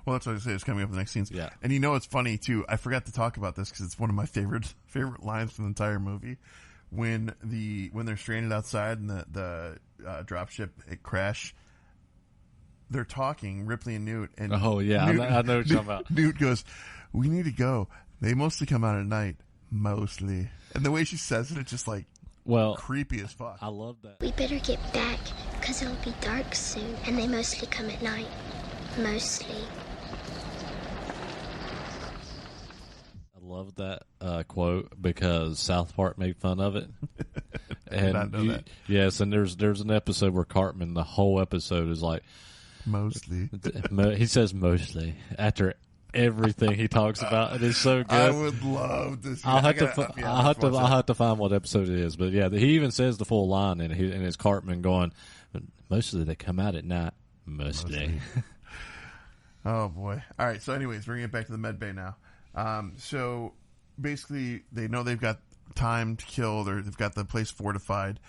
A: Well, that's what I say. It's coming up in the next scenes.
B: Yeah.
A: And you know it's funny, too. I forgot to talk about this because it's one of my favorite lines from the entire movie. When they're stranded outside and the dropship crash, they're talking, Ripley and Newt. And
B: oh, yeah.
A: Newt,
B: I know what you're talking about.
A: Newt goes, "We need to go. They mostly come out at night. Mostly." And the way she says it, it's just like creepy as fuck.
B: I love that.
C: We better get back because it'll be dark soon. And they mostly come at night. Mostly.
B: I love that quote because South Park made fun of it. And
A: I know that.
B: Yes, and there's an episode where Cartman, the whole episode is like
A: mostly.
B: He says mostly after everything he talks about. It is so good.
A: I would love to see.
B: I'll have to find what episode it is, but yeah, he even says the full line, and it's Cartman going, "Mostly they come out at night. Mostly."
A: Oh boy! All right. So, anyways, bringing it back to the med bay now. So basically, they know they've got time to kill. They've got the place fortified.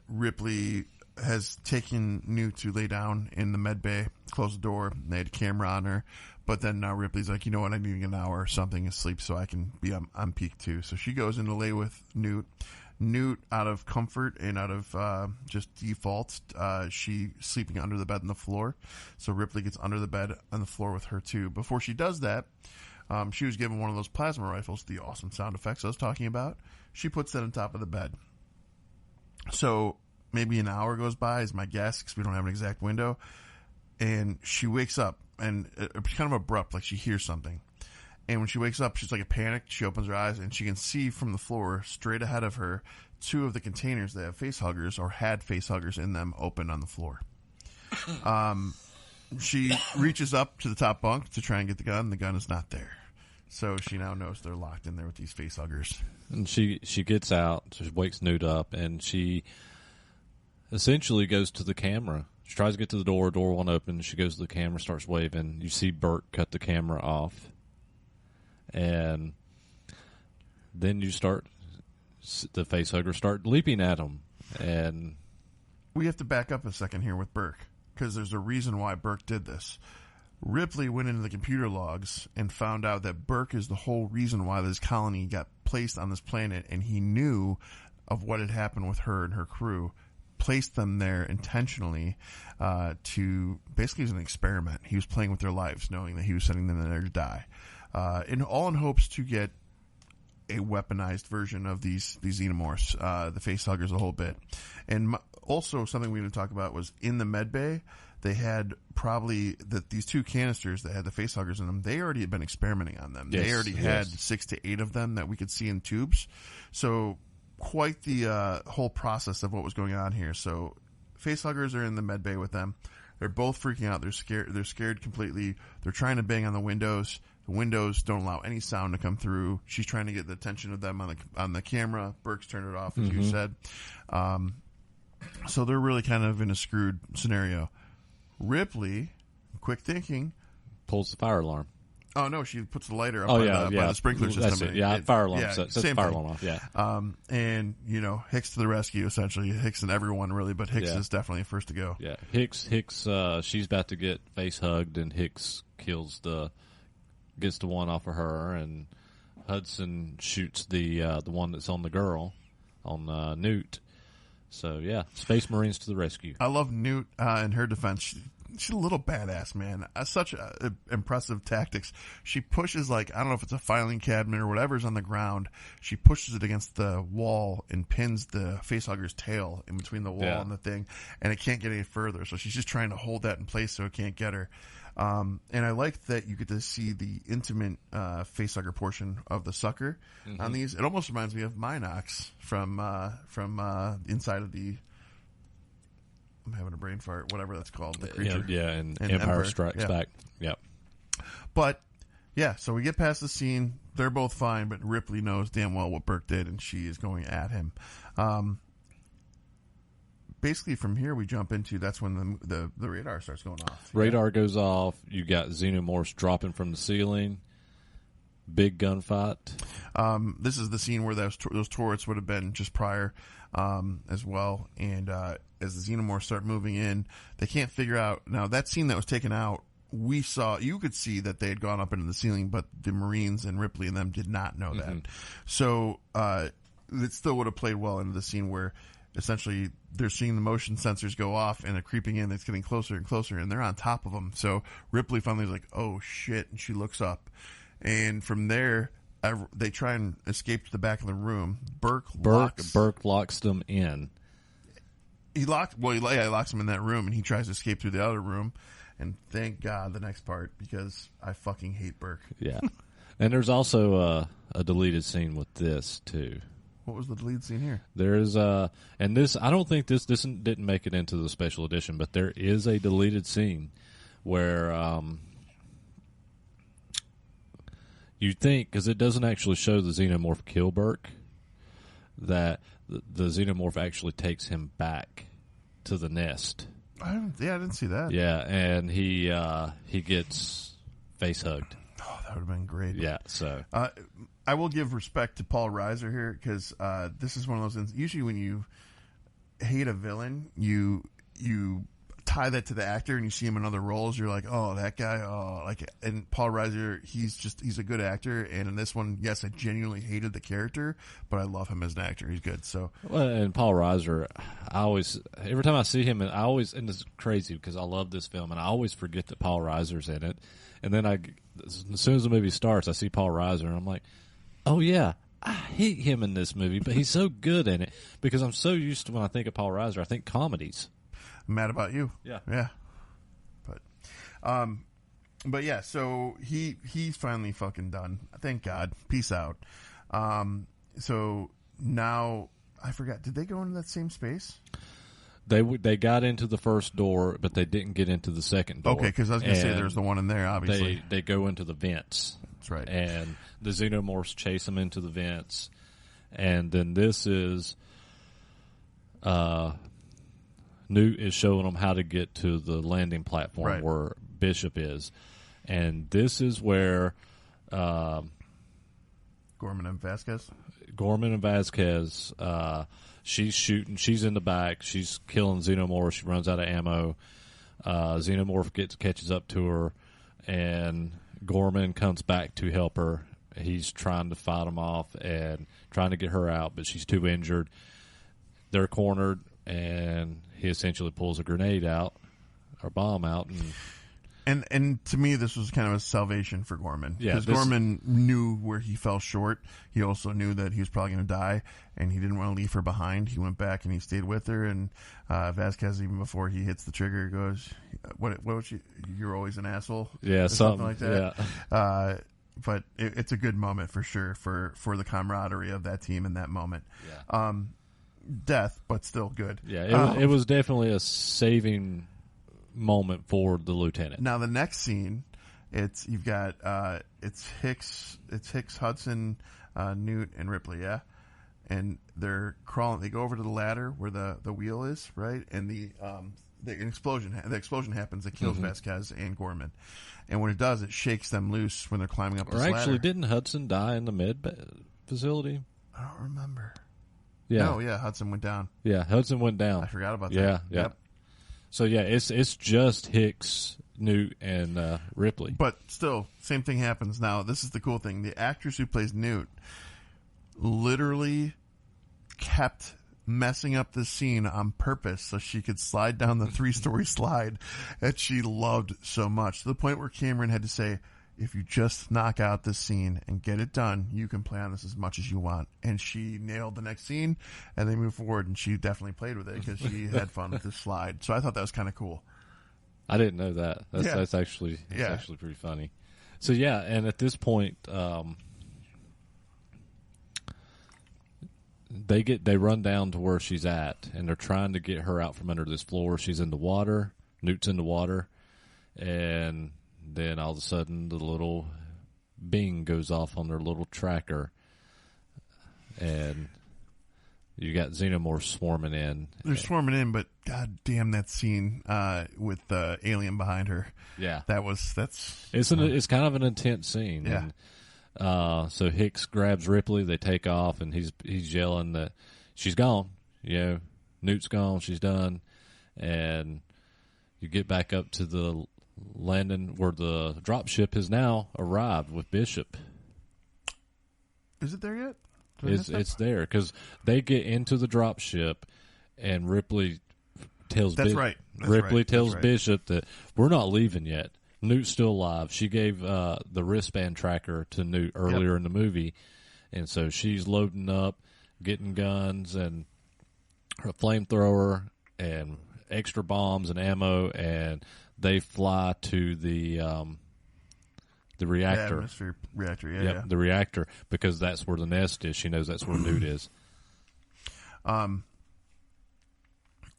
A: Ripley has taken Newt to lay down in the med bay, close the door. And they had a camera on her, but then now Ripley's like, you know what? I need an hour or something to sleep so I can be on peak too. So she goes in to lay with Newt. Newt, out of comfort and out of just default, she sleeping under the bed on the floor. So Ripley gets under the bed on the floor with her too. Before she does that, she was given one of those plasma rifles, the awesome sound effects I was talking about. She puts that on top of the bed. So maybe an hour goes by is my guess because we don't have an exact window. And she wakes up and it's kind of abrupt, like she hears something. And when she wakes up, she's like a panicked. She opens her eyes and she can see from the floor straight ahead of her 2 of the containers that have face huggers or had face huggers in them open on the floor. She reaches up to the top bunk to try and get the gun. The gun is not there. So she now knows they're locked in there with these face huggers.
B: And she gets out, she wakes Newt up, and she essentially goes to the camera. She tries to get to the door won't open. She goes to the camera, starts waving. You see Burke cut the camera off. And then the facehuggers start leaping at him. And
A: we have to back up a second here with Burke, because there's a reason why Burke did this. Ripley went into the computer logs and found out that Burke is the whole reason why this colony got placed on this planet, and he knew of what had happened with her and her crew, placed them there intentionally to basically as an experiment. He was playing with their lives, knowing that he was sending them there to die. In hopes to get a weaponized version of these Xenomorphs, the facehuggers, a whole bit. And also something we didn't talk about was in the med bay, they had probably these 2 canisters that had the facehuggers in them. They already had been experimenting on them.
B: Yes,
A: they already had 6 to 8 of them that we could see in tubes. So quite the whole process of what was going on here. So facehuggers are in the med bay with them. They're both freaking out. They're scared. They're scared completely. They're trying to bang on the windows. The windows don't allow any sound to come through. She's trying to get the attention of them on the camera. Burke's turned it off, as you said. So they're really kind of in a screwed scenario. Ripley, quick thinking,
B: pulls the fire alarm.
A: Oh no, she puts the lighter up
B: by
A: the sprinkler system.
B: That's it. Yeah, fire alarm. Sets the fire alarm off. Yeah.
A: And Hicks to the rescue. Essentially, Hicks and everyone really, but Hicks is definitely first to go.
B: Yeah, Hicks. She's about to get face hugged, and Hicks gets the one off of her, and Hudson shoots the one that's on the girl, on Newt. So yeah, Space Marines to the rescue.
A: I love Newt in her defense. She's a little badass, man. Such impressive tactics. She pushes, I don't know if it's a filing cabinet or whatever's on the ground. She pushes it against the wall and pins the facehugger's tail in between the wall and the thing, and it can't get any further. So she's just trying to hold that in place so it can't get her. And I like that you get to see the intimate facehugger portion of the sucker on these. It almost reminds me of Minox from inside of the... I'm having a brain fart, whatever that's called. The creature.
B: Yeah, and Empire Strikes Back. Yep.
A: But, yeah, so we get past the scene. They're both fine, but Ripley knows damn well what Burke did, and she is going at him. Basically, from here, we jump into, that's when the radar starts going off.
B: Radar goes off. You got Xenomorphs dropping from the ceiling. big gunfight.
A: This is the scene where those turrets would have been just prior as well. And as the Xenomorphs start moving in, they can't figure out. Now, that scene that was taken out, you could see that they had gone up into the ceiling, but the Marines and Ripley and them did not know that. So it still would have played well into the scene where essentially they're seeing the motion sensors go off and they're creeping in. It's getting closer and closer, and they're on top of them. So Ripley finally is like, oh, shit, and she looks up. And from there, they try and escape to the back of the room. Burke
B: locks them in.
A: He locks them in that room, and he tries to escape through the other room. And thank God the next part, because I fucking hate Burke.
B: Yeah. And there's also a deleted scene with this, too.
A: What was the deleted scene here?
B: There's and this, I don't think this didn't make it into the special edition, but there is a deleted scene where you think, because it doesn't actually show the Xenomorph kill Burke, that the Xenomorph actually takes him back to the nest.
A: I didn't see that.
B: Yeah, and he gets face hugged.
A: Oh, that would have been great.
B: Yeah, so
A: I will give respect to Paul Reiser here, because this is one of those. Usually, when you hate a villain, you tie that to the actor, and you see him in other roles. You're like, oh, that guy. Oh, like, and Paul Reiser, he's a good actor. And in this one, yes, I genuinely hated the character, but I love him as an actor. He's good. So,
B: well, and Paul Reiser, every time I see him, and it's crazy because I love this film, and I always forget that Paul Reiser's in it. And then as soon as the movie starts, I see Paul Reiser, and I'm like, oh yeah, I hate him in this movie, but he's so good in it because I'm so used to, when I think of Paul Reiser, I think comedies.
A: Mad About You.
B: Yeah.
A: But yeah, so he's finally fucking done. Thank God. Peace out. So now I forgot. Did they go into that same space?
B: They got into the first door, but they didn't get into the second door.
A: Okay, because I was going to say there's the one in there. Obviously,
B: they go into the vents.
A: That's right.
B: And the Xenomorphs chase them into the vents, and then this is Newt is showing them how to get to the landing platform where Bishop is. And this is where
A: Gorman and
B: Vasquez, she's shooting. She's in the back. She's killing Xenomorph. She runs out of ammo. Xenomorph catches up to her, and Gorman comes back to help her. He's trying to fight him off and trying to get her out, but she's too injured. They're cornered, and he essentially pulls a grenade out, or bomb out,
A: and to me, this was kind of a salvation for Gorman.
B: Yeah,
A: because Gorman knew where he fell short. He also knew that he was probably going to die, and he didn't want to leave her behind. He went back and he stayed with her. And Vasquez, even before he hits the trigger, goes, "What was you? You're always an asshole."
B: Yeah,
A: something like that.
B: Yeah.
A: But it's a good moment for sure for the camaraderie of that team in that moment.
B: Yeah.
A: Death, but still good.
B: Yeah, it was definitely a saving moment for the lieutenant.
A: Now the next scene, it's Hicks, Hudson, Newt, and Ripley, yeah, and they're crawling. They go over to the ladder where the wheel is, right, and the explosion happens that kills Vasquez and Gorman, and when it does, it shakes them loose when they're climbing up. Or
B: actually,
A: ladder.
B: Didn't Hudson die in the med facility?
A: I don't remember.
B: Yeah.
A: No, yeah, Hudson went down.
B: Yeah, Hudson went down.
A: I forgot about
B: that.
A: Yeah.
B: Yep. So yeah, it's just Hicks, Newt, and Ripley.
A: But still, same thing happens. Now, this is the cool thing. The actress who plays Newt literally kept messing up the scene on purpose so she could slide down the 3-story slide that she loved so much, to the point where Cameron had to say, if you just knock out this scene and get it done, you can play on this as much as you want. And she nailed the next scene, and they moved forward, and she definitely played with it because she had fun with the slide. So I thought that was kind of cool.
B: I didn't know that. That's actually pretty funny. So yeah, and at this point, they run down to where she's at, and they're trying to get her out from under this floor. She's in the water. Newt's in the water, and then all of a sudden the little bing goes off on their little tracker, and you got Xenomorphs swarming in.
A: They're swarming in, but god damn that scene with the alien behind her.
B: Yeah,
A: that's
B: it's kind of an intense scene.
A: Yeah.
B: So Hicks grabs Ripley. They take off, and he's yelling that she's gone. Newt's gone. She's done. And you get back up to the landing where the dropship has now arrived with Bishop.
A: Is it there yet?
B: It's there because they get into the dropship, and Ripley tells Bishop that we're not leaving yet. Newt's still alive. She gave the wristband tracker to Newt earlier in the movie, and so she's loading up, getting guns and a flamethrower and extra bombs and ammo, and they fly to the reactor.
A: The reactor,
B: the reactor, because that's where the nest is. She knows that's where Newt is.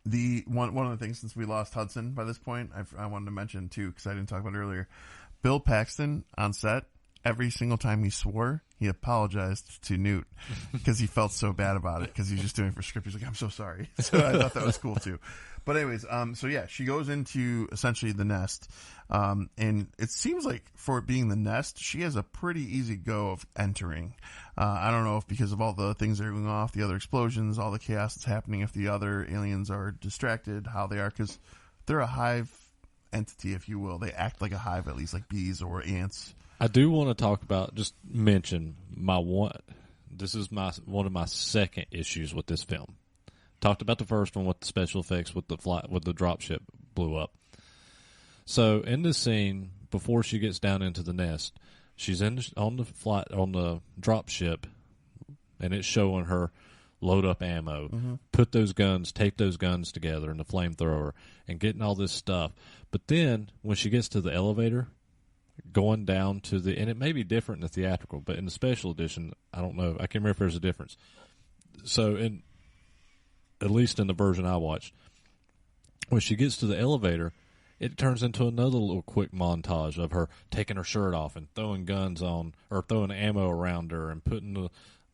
A: The one of the things, since we lost Hudson by this point, I wanted to mention too, because I didn't talk about it earlier. Bill Paxton on set, every single time he swore, he apologized to Newt because he felt so bad about it because he's just doing it for script. He's like, I'm so sorry. So I thought that was cool too. But anyways, so yeah, she goes into essentially the nest, and it seems like for it being the nest, she has a pretty easy go of entering. I don't know if because of all the things that are going off, the other explosions, all the chaos that's happening, if the other aliens are distracted, how they are, because they're a hive entity, if you will. They act like a hive, at least like bees or ants.
B: I do want to talk about, just mention this is one of my second issues with this film. Talked about the first one with the special effects with the dropship blew up. So in this scene, before she gets down into the nest, she's on the dropship, and it's showing her load up ammo, put those guns, tape those guns together in the flamethrower, and getting all this stuff. But then when she gets to the elevator, going down to and it may be different in the theatrical, but in the special edition, I don't know. I can't remember if there's a difference. So at least in the version I watched, when she gets to the elevator, it turns into another little quick montage of her taking her shirt off and throwing guns on, or throwing ammo around her and putting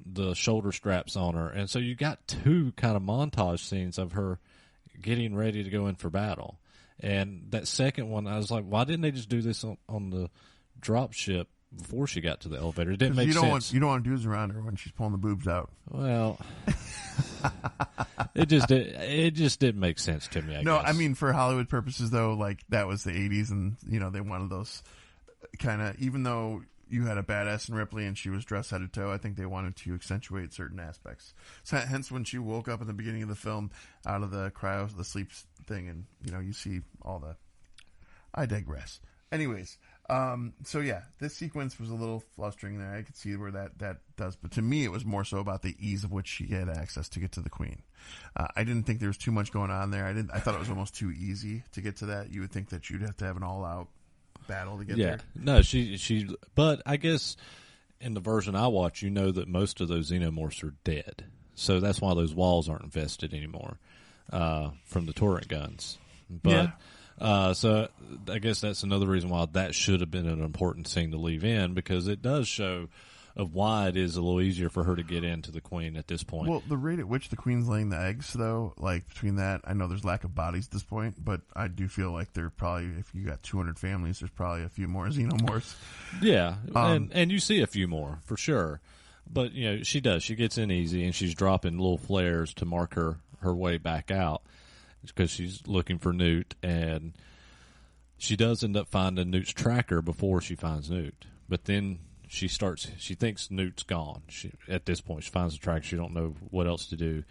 B: the shoulder straps on her. And so you got two kind of montage scenes of her getting ready to go in for battle. And that second one, I was like, why didn't they just do this on the drop ship before she got to the elevator? It didn't make sense.
A: You don't want dudes around her when she's pulling the boobs out.
B: Well, it just didn't make sense to me, I guess.
A: I mean, for Hollywood purposes, though, like, that was the 80s, and, they wanted those kind of, even though you had a badass in Ripley and she was dressed head to toe, I think they wanted to accentuate certain aspects. So, hence, when she woke up in the beginning of the film out of the sleep thing, and, you see all the... I digress. Anyways, so yeah, this sequence was a little flustering there. I could see where that does, but to me, it was more so about the ease of which she had access to get to the Queen. I didn't think there was too much going on there. I thought it was almost too easy to get to that. You would think that you'd have to have an all-out battle to get there.
B: No, but I guess in the version I watch, that most of those Xenomorphs are dead. So that's why those walls aren't infested anymore from the turret guns. But so I guess that's another reason why that should have been an important scene to leave in, because it does show of why it is a little easier for her to get into the Queen at this point.
A: Well, the rate at which the Queen's laying the eggs, though, like between that, I know there's lack of bodies at this point, but I do feel like there probably, if you got 200 families, there's probably a few more Xenomorphs.
B: Yeah, and you see a few more for sure. But she does. She gets in easy, and she's dropping little flares to mark her way back out, because she's looking for Newt, and she does end up finding Newt's tracker before she finds Newt. But then she thinks Newt's gone. At this point, she finds the tracker. She don't know what else to do.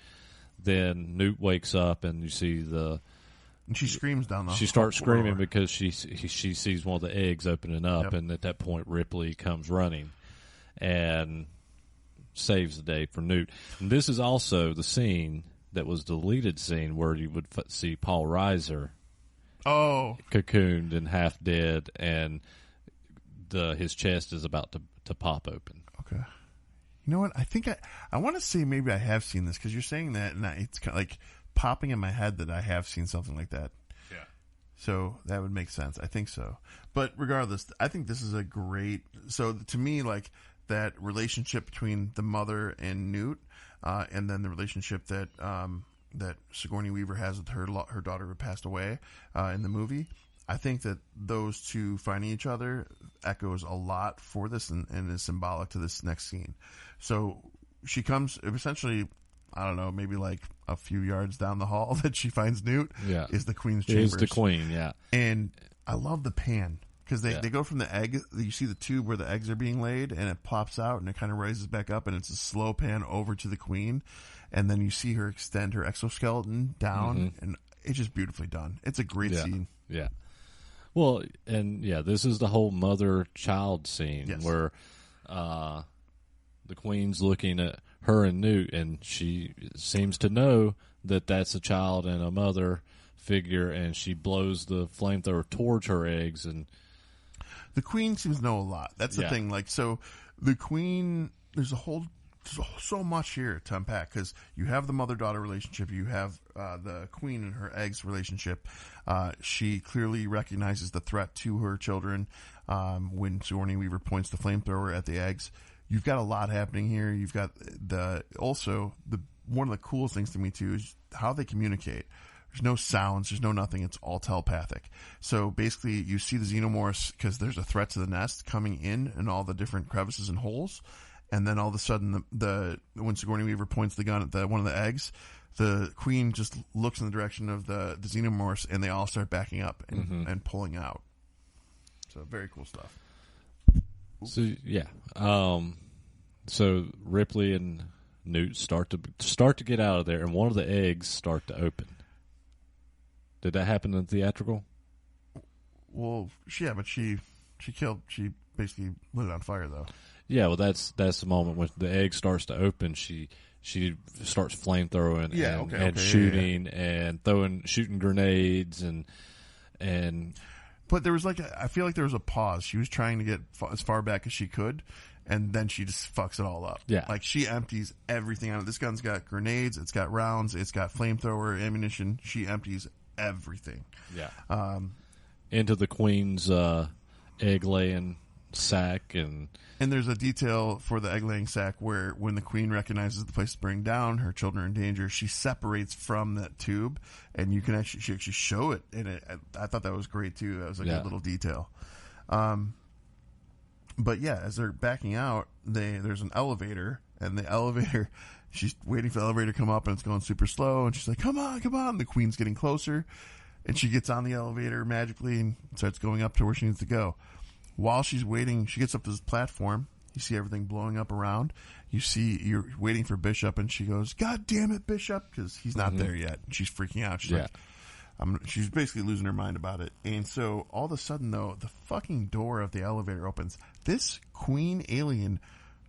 B: Then Newt wakes up, and you see and
A: she screams down the
B: She starts screaming because she sees one of the eggs opening up, and at that point, Ripley comes running and saves the day for Newt. And this is also the scene that was the deleted scene where you would see Paul Reiser cocooned and half dead, and his chest is about to pop open.
A: Okay. You know what? I think I want to say maybe I have seen this, because you're saying that, and it's kind of like popping in my head that I have seen something like that.
B: Yeah.
A: So that would make sense. I think so. But regardless, I think this is a great... So to me, like, that relationship between the mother and Newt, and then the relationship that Sigourney Weaver has with her daughter who passed away in the movie, I think that those two finding each other echoes a lot for this and is symbolic to this next scene. So she comes essentially, I don't know, maybe like a few yards down the hall that she finds Newt.
B: Yeah,
A: is the Queen's chambers.
B: Is the Queen? Yeah,
A: and I love the pan because they go from the egg. You see the tube where the eggs are being laid, and it pops out and it kind of rises back up, and it's a slow pan over to the Queen, and then you see her extend her exoskeleton down, and it's just beautifully done. It's a great scene.
B: Yeah. Well, and this is the whole mother-child scene where the Queen's looking at her and Newt, and she seems to know that that's a child and a mother figure, and she blows the flamethrower towards her eggs. And
A: the Queen seems to know a lot. That's the thing. Like, so the Queen, there's so much here to unpack because you have the mother-daughter relationship, you have the Queen and her eggs relationship. She clearly recognizes the threat to her children when Sigourney Weaver points the flamethrower at the eggs. You've got a lot happening here. You've got one of the coolest things to me too is how they communicate. There's no sounds. There's no nothing. It's all telepathic. So basically, you see the Xenomorphs because there's a threat to the nest coming in all the different crevices and holes. And then all of a sudden, when Sigourney Weaver points the gun at one of the eggs, the Queen just looks in the direction of the Xenomorphs, and they all start backing up and pulling out. So very cool stuff.
B: So so Ripley and Newt start to get out of there, and one of the eggs start to open. Did that happen in the theatrical?
A: Well, but she basically lit it on fire though.
B: Yeah, well, that's the moment when the egg starts to open. She starts flamethrowing and shooting and shooting grenades and.
A: But there was I feel like there was a pause. She was trying to get as far back as she could, and then she just fucks it all up.
B: Yeah,
A: like she empties everything out of this gun's got grenades, it's got rounds, it's got flamethrower ammunition. She empties everything.
B: Yeah, into the Queen's egg laying sack and
A: there's a detail for the egg-laying sack where when the Queen recognizes the place is burning down, her children are in danger, she separates from that tube, and you can actually show it in it. I thought that was great too. That was a good little detail. But as they're backing out, there's an elevator, and the elevator, she's waiting for the elevator to come up, and it's going super slow, and she's like, "Come on, come on!" The Queen's getting closer, and she gets on the elevator magically and starts going up to where she needs to go. While she's waiting, she gets up to this platform. You see everything blowing up around. You're waiting for Bishop, and she goes, "God damn it, Bishop," because he's not there yet. She's freaking out. She's like, she's basically losing her mind about it. And so all of a sudden, though, the fucking door of the elevator opens. This Queen alien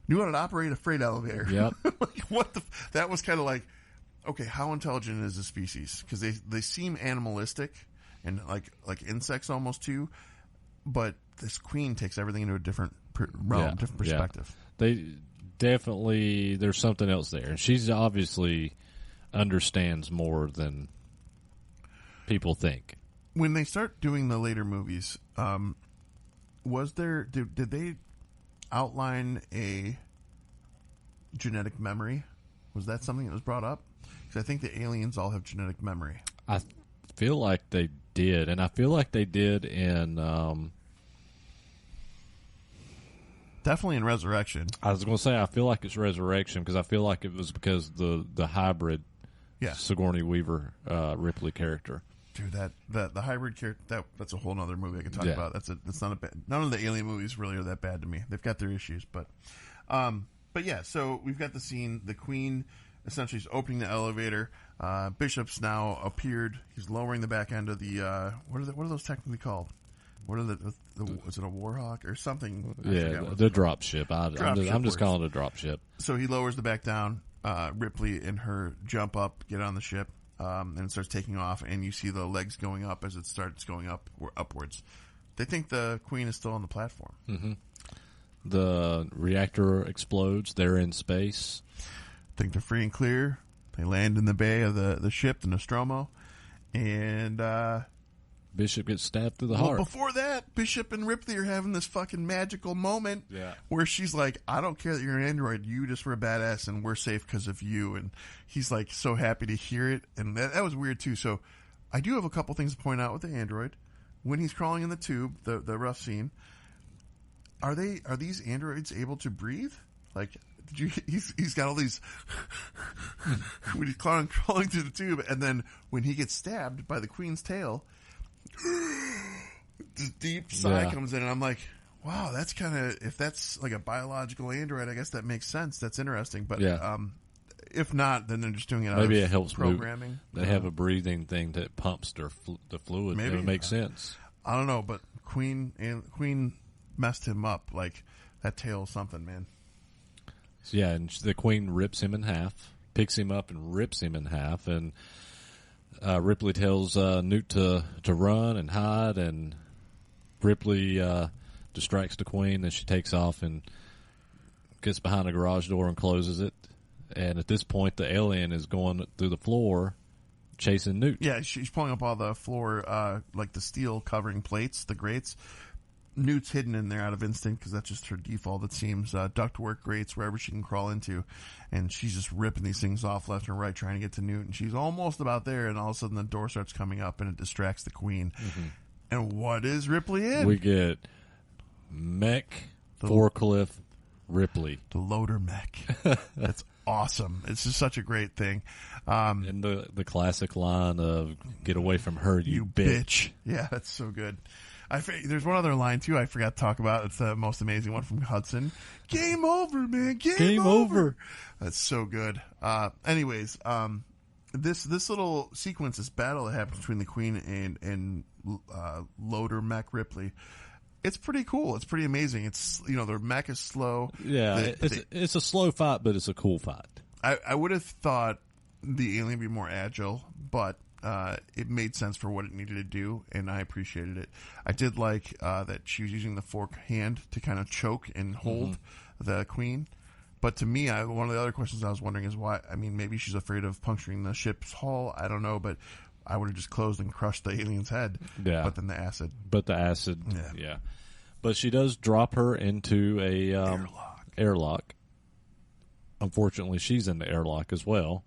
A: knew how to operate a freight elevator.
B: Yep.
A: That was kind of like, okay, how intelligent is this species? Because they seem animalistic and like insects almost too, but this Queen takes everything into a different realm, different perspective.
B: Yeah. They definitely, there's something else there. And she's obviously understands more than people think.
A: When they start doing the later movies, did they outline a genetic memory? Was that something that was brought up? Because I think the aliens all have genetic memory.
B: I feel like they did, and I feel like they did in...
A: definitely in Resurrection.
B: I was going to say I feel like it's Resurrection because I feel like it was because the hybrid Sigourney Weaver Ripley character.
A: Dude, the hybrid character that's a whole other movie I could talk about. That's not a bad. None of the alien movies really are that bad to me. They've got their issues, but yeah. So we've got the scene. The Queen essentially is opening the elevator. Bishop's now appeared. He's lowering the back end of the what are those technically called? What are is it a Warhawk or something?
B: The drop ship. I'm just calling it a drop ship.
A: So he lowers the back down. Ripley and her jump up, get on the ship, and it starts taking off. And you see the legs going up as it starts going up or upwards. They think the Queen is still on the platform.
B: Mm-hmm. The reactor explodes. They're in space.
A: Think they're free and clear. They land in the bay of the ship, the Nostromo, and
B: Bishop gets stabbed through the heart.
A: Before that, Bishop and Ripley are having this fucking magical moment where she's like, "I don't care that you're an android. You just were a badass, and we're safe because of you." And he's like so happy to hear it, and that was weird too. So I do have a couple things to point out with the android. when he's crawling in the tube, the rough scene, are these androids able to breathe? Like, he's got all these when he's crawling through the tube, and then when he gets stabbed by the queen's tail, the deep sigh comes in, and I'm like, wow, that's kind of, if that's like a biological android, I guess that makes sense. That's interesting, but if not, then they're just doing it.
B: Maybe
A: out of
B: it helps
A: programming.
B: They have a breathing thing that pumps the fluid. Maybe it would make sense.
A: I don't know, but Queen messed him up. Like, that tail's something, man.
B: So, yeah, and the Queen rips him in half, picks him up and rips him in half, and Ripley tells Newt to run and hide, and Ripley distracts the Queen, and she takes off and gets behind a garage door and closes it. And at this point, the alien is going through the floor chasing Newt.
A: Yeah, she's pulling up all the floor, like the steel covering plates, the grates. Newt's hidden in there out of instinct because that's just her default, it seems. Ductwork grates, wherever she can crawl into. And she's just ripping these things off left and right trying to get to Newt. And she's almost about there, and all of a sudden the door starts coming up, and it distracts the Queen. Mm-hmm. And what is Ripley in?
B: We get mech forklift Ripley.
A: The loader mech. That's awesome. It's just such a great thing.
B: And the classic line of "Get away from her, you bitch."
A: Yeah, that's so good. There's one other line too I forgot to talk about. It's the most amazing one from Hudson. Game over, man. Game over. That's so good. Anyways, this little sequence, this battle that happens between the Queen and loader mech Ripley, it's pretty cool. It's pretty amazing. It's, the mech is slow.
B: Yeah, it's a slow fight, but it's a cool fight.
A: I would have thought the alien would be more agile, but it made sense for what it needed to do, and I appreciated it. I did like that she was using the fork hand to kind of choke and hold the Queen. But to me, one of the other questions I was wondering is why. I mean, maybe she's afraid of puncturing the ship's hull. I don't know, but I would have just closed and crushed the alien's head. Yeah. But then the acid.
B: Yeah. But she does drop her into a airlock. Unfortunately, she's in the airlock as well.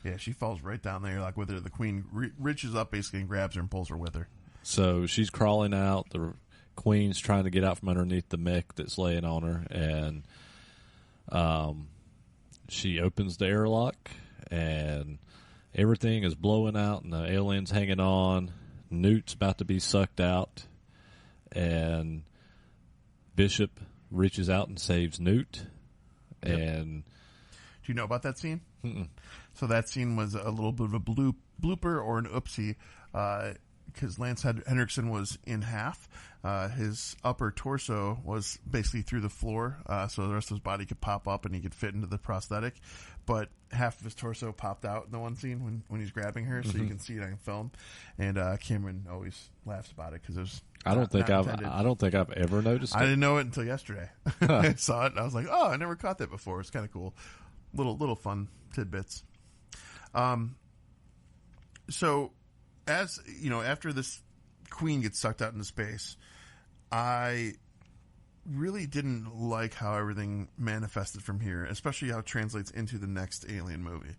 A: Yeah, she falls right down the airlock with her. The Queen reaches up basically and grabs her and pulls her with her.
B: So she's crawling out. The Queen's trying to get out from underneath the mech that's laying on her, and she opens the airlock, and everything is blowing out, and the alien's hanging on. Newt's about to be sucked out, and Bishop reaches out and saves Newt. Yep. And
A: do you know about that scene?
B: Mm-mm.
A: So that scene was a little bit of a blooper or an oopsie, because Lance Henriksen was in half. His upper torso was basically through the floor, so the rest of his body could pop up and he could fit into the prosthetic. But half of his torso popped out in the one scene when he's grabbing her, so you can see it on film. And Cameron always laughs about it because it was. I don't think
B: I've ever noticed it.
A: I didn't know it until yesterday. I saw it and I was like, oh, I never caught that before. It's kind of cool. Little fun tidbits. So as after this Queen gets sucked out into space, I really didn't like how everything manifested from here, especially how it translates into the next Alien movie.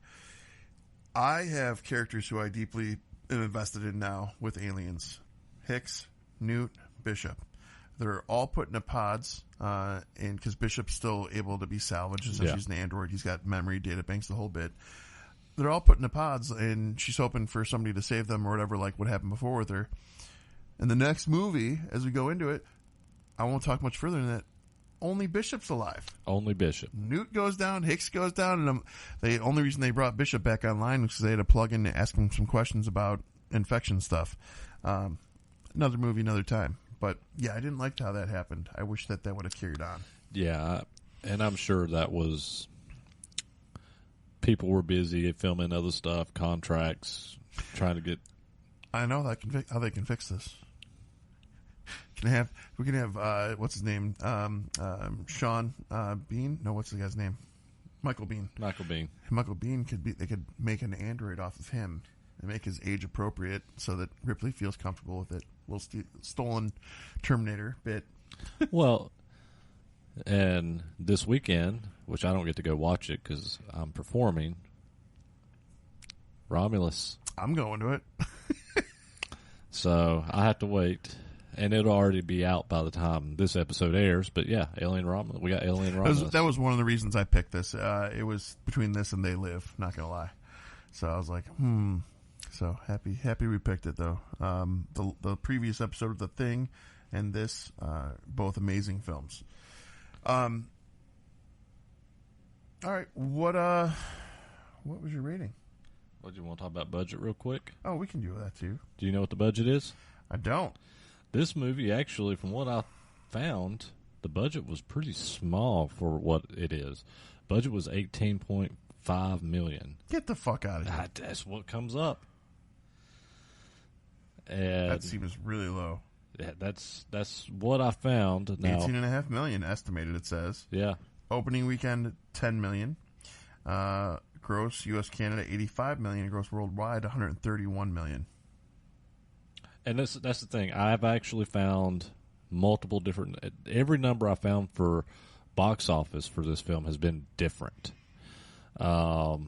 A: I have characters who I deeply am invested in now with aliens. Hicks, Newt, Bishop. They're all put into pods, and because Bishop's still able to be salvaged, since he's an android, he's got memory, data banks, the whole bit. They're all put into pods, and she's hoping for somebody to save them or whatever, like what happened before with her. In the next movie, as we go into it, I won't talk much further than that. Only Bishop's alive.
B: Only Bishop.
A: Newt goes down, Hicks goes down, and the only reason they brought Bishop back online was because they had to plug in to ask him some questions about infection stuff. Another movie, another time. But, yeah, I didn't like how that happened. I wish that would have carried on.
B: Yeah, and I'm sure that was... People were busy filming other stuff, contracts, trying to get...
A: I know how they can fix this. We can have what's his name? Sean Bean? No, what's the guy's name? Michael Bean. Michael Bean they could make an android off of him and make his age appropriate so that Ripley feels comfortable with it. Little stolen Terminator bit.
B: Well, and this weekend, which I don't get to go watch it because I'm performing, Romulus.
A: I'm going to it.
B: So I have to wait, and it'll already be out by the time this episode airs. But yeah, Alien Romulus. We got Alien Romulus.
A: That was one of the reasons I picked this. It was between this and They Live. Not gonna lie. So I was like, So happy we picked it though. The previous episode of The Thing and this, both amazing films. All right, what was your rating?
B: What, do you want to talk about budget real quick?
A: Oh, we can do that too.
B: Do you know what the budget is?
A: I don't.
B: This movie, actually, from what I found, the budget was pretty small for what it is. Budget was $18.5 million.
A: Get the fuck out of here.
B: That's what comes up. And
A: that seems really low.
B: Yeah, that's what I found. Now,
A: $18.5 million estimated, it says.
B: Yeah.
A: Opening weekend, $10 million. Gross U.S. Canada, $85 million. Gross worldwide, $131 million.
B: And that's the thing. I've actually found multiple different. Every number I found for box office for this film has been different. So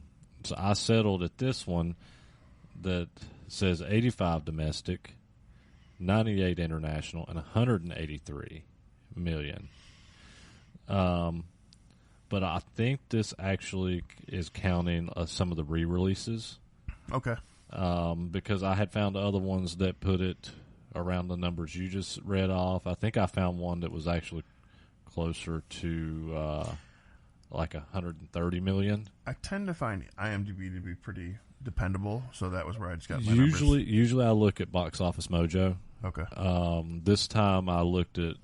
B: I settled at this one that says 85 domestic, 98 international, and 183 million. But I think this actually is counting some of the re-releases.
A: Okay.
B: Because I had found other ones that put it around the numbers you just read off. I think I found one that was actually closer to like 130 million.
A: I tend to find IMDb to be pretty dependable, so that was where I just got my
B: Usually I look at Box Office Mojo.
A: Okay.
B: This time I looked at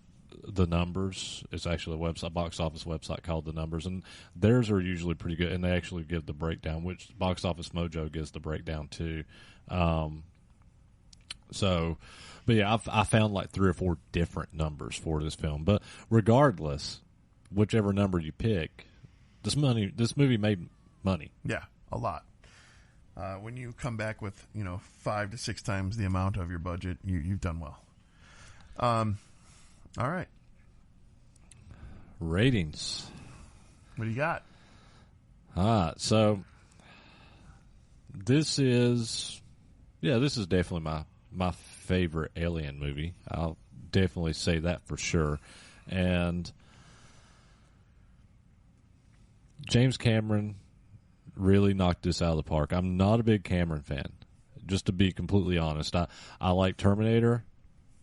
B: The Numbers. It's actually a website, box office website called The Numbers, and theirs are usually pretty good, and they actually give the breakdown, which Box Office Mojo gives the breakdown too. But yeah, I found like 3 or 4 different numbers for this film. But regardless, whichever number you pick, this movie made money.
A: Yeah, a lot. When you come back with 5 to 6 times the amount of your budget, you've done well. All right.
B: Ratings.
A: What do you got?
B: All right. So this is definitely my favorite Alien movie. I'll definitely say that for sure. And James Cameron really knocked this out of the park. I'm not a big Cameron fan, just to be completely honest. I like Terminator.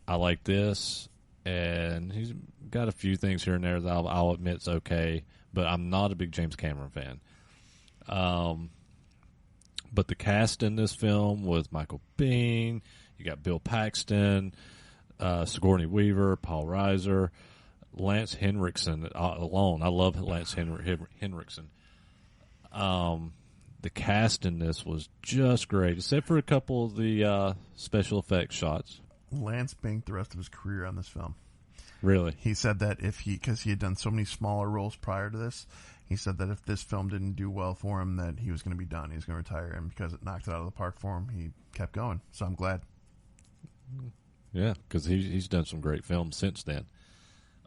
B: I like this. And he's got a few things here and there that I'll admit is okay, but I'm not a big James Cameron fan. But the cast in this film was Michael Biehn, you got Bill Paxton, Sigourney Weaver, Paul Reiser, Lance Henriksen alone. I love Lance Henriksen. The cast in this was just great, except for a couple of the special effects shots.
A: Lance banked the rest of his career on this film.
B: Really?
A: He said that because he had done so many smaller roles prior to this, he said that if this film didn't do well for him, that he was going to be done. He was going to retire, and because it knocked it out of the park for him, he kept going. So I'm glad.
B: Yeah, because he's done some great films since then.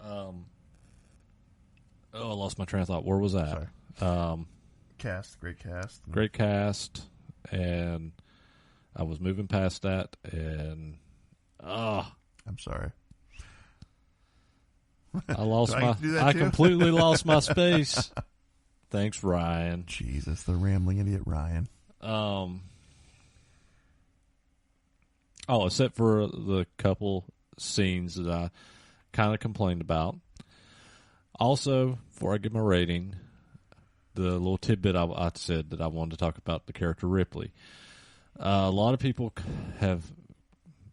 B: I lost my train of thought. Where was that?
A: Great cast.
B: Great cast, and I was moving past that, and
A: I'm sorry.
B: I lost I completely lost my space. Thanks, Ryan.
A: Jesus, the rambling idiot, Ryan.
B: Except for the couple scenes that I kind of complained about. Also, before I give my rating, the little tidbit I said that I wanted to talk about the character Ripley. A lot of people have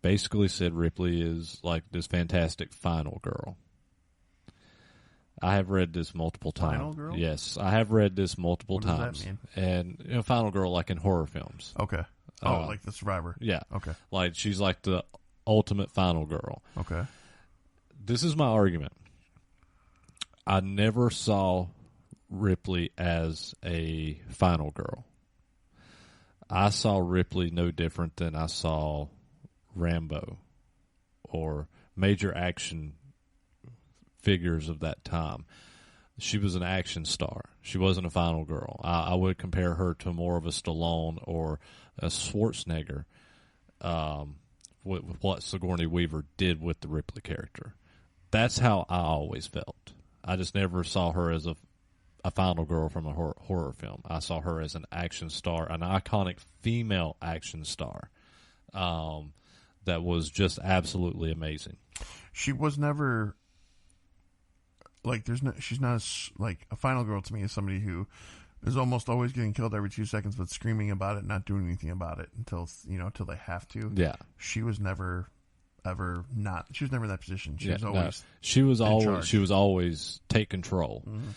B: basically said Ripley is like this fantastic final girl. I have read this multiple times.
A: Final girl?
B: Yes, I have read this multiple times.
A: What does that
B: mean? And final girl like in horror films.
A: Okay. Like the survivor.
B: Yeah.
A: Okay.
B: Like she's like the ultimate final girl.
A: Okay.
B: This is my argument. I never saw Ripley as a final girl. I saw Ripley no different than I saw Rambo or major action figures of that time. She was an action star. She wasn't a final girl. I would compare her to more of a Stallone or a Schwarzenegger with what Sigourney Weaver did with the Ripley character. That's how I always felt. I just never saw her as a final girl from a horror film. I saw her as an action star, an iconic female action star that was just absolutely amazing.
A: She was never like she's not like a final girl to me is somebody who is almost always getting killed every 2 seconds, but screaming about it, not doing anything about it until they have to.
B: Yeah,
A: she was never ever not. She was never in that position. She was always take control. Mm-hmm.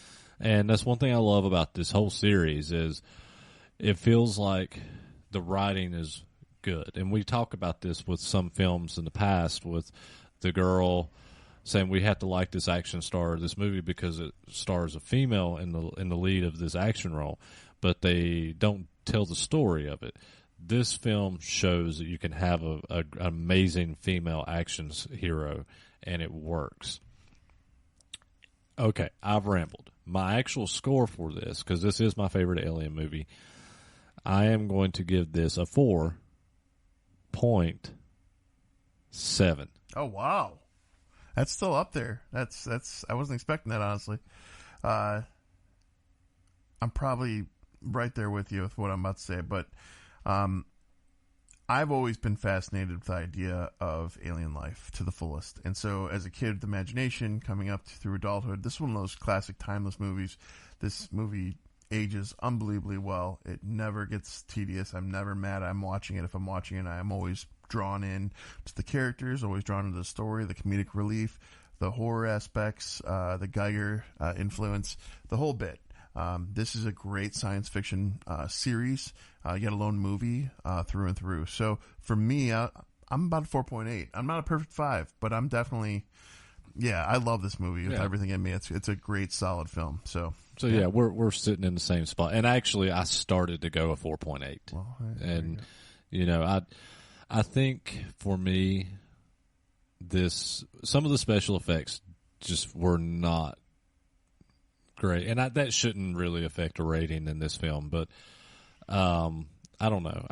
A: And that's one thing I love about this whole series is it feels like the writing is good. And we talk about this with some films in the past with the girl saying we have to like this action star or this movie because it stars a female in the lead of this action role, but they don't tell the story of it. This film shows that you can have an amazing female action hero, and it works. Okay, I've rambled. My actual score for this, because this is my favorite Alien movie, I am going to give this a 4.7. Oh, wow. That's still up there. That's I wasn't expecting that, honestly. I'm probably right there with you with what I'm about to say, but I've always been fascinated with the idea of alien life to the fullest. And so as a kid with imagination coming up through adulthood, this is one of those classic timeless movies. This movie ages unbelievably well. It never gets tedious. I'm never mad I'm watching it. If I'm watching it, I'm always drawn in to the characters, always drawn into the story, the comedic relief, the horror aspects, the Geiger influence, the whole bit. This is a great science fiction series, yet alone movie through and through. So for me, I'm about a 4.8. I'm not a perfect 5, but I'm definitely, I love this movie with everything in me. It's a great, solid film. So yeah,
B: we're sitting in the same spot. And actually, I started to go a 4.8. Well, and I think for me, some of the special effects just were not great, and that shouldn't really affect a rating in this film, but I don't know.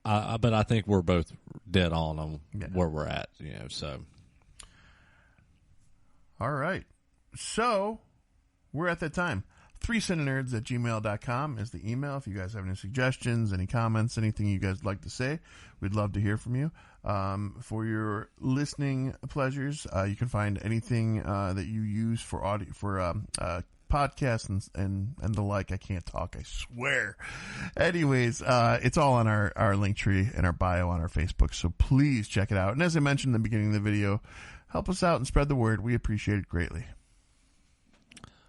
B: But I think we're both dead on where we're at, so.
A: All right. So, we're at that time. 3cinenerds@gmail.com is the email. If you guys have any suggestions, any comments, anything you guys would like to say, we'd love to hear from you. For your listening pleasures, you can find anything that you use for audio, for podcasts and the like. I can't talk, I swear. Anyways, it's all on our link tree and our bio on our Facebook, so please check it out. And as I mentioned in the beginning of the video, help us out and spread the word. We appreciate it greatly.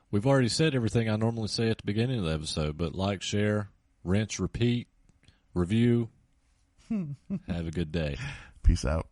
B: We've already said everything I normally say at the beginning of the episode, but like, share, rinse, repeat, review. Have a good day.
A: Peace out.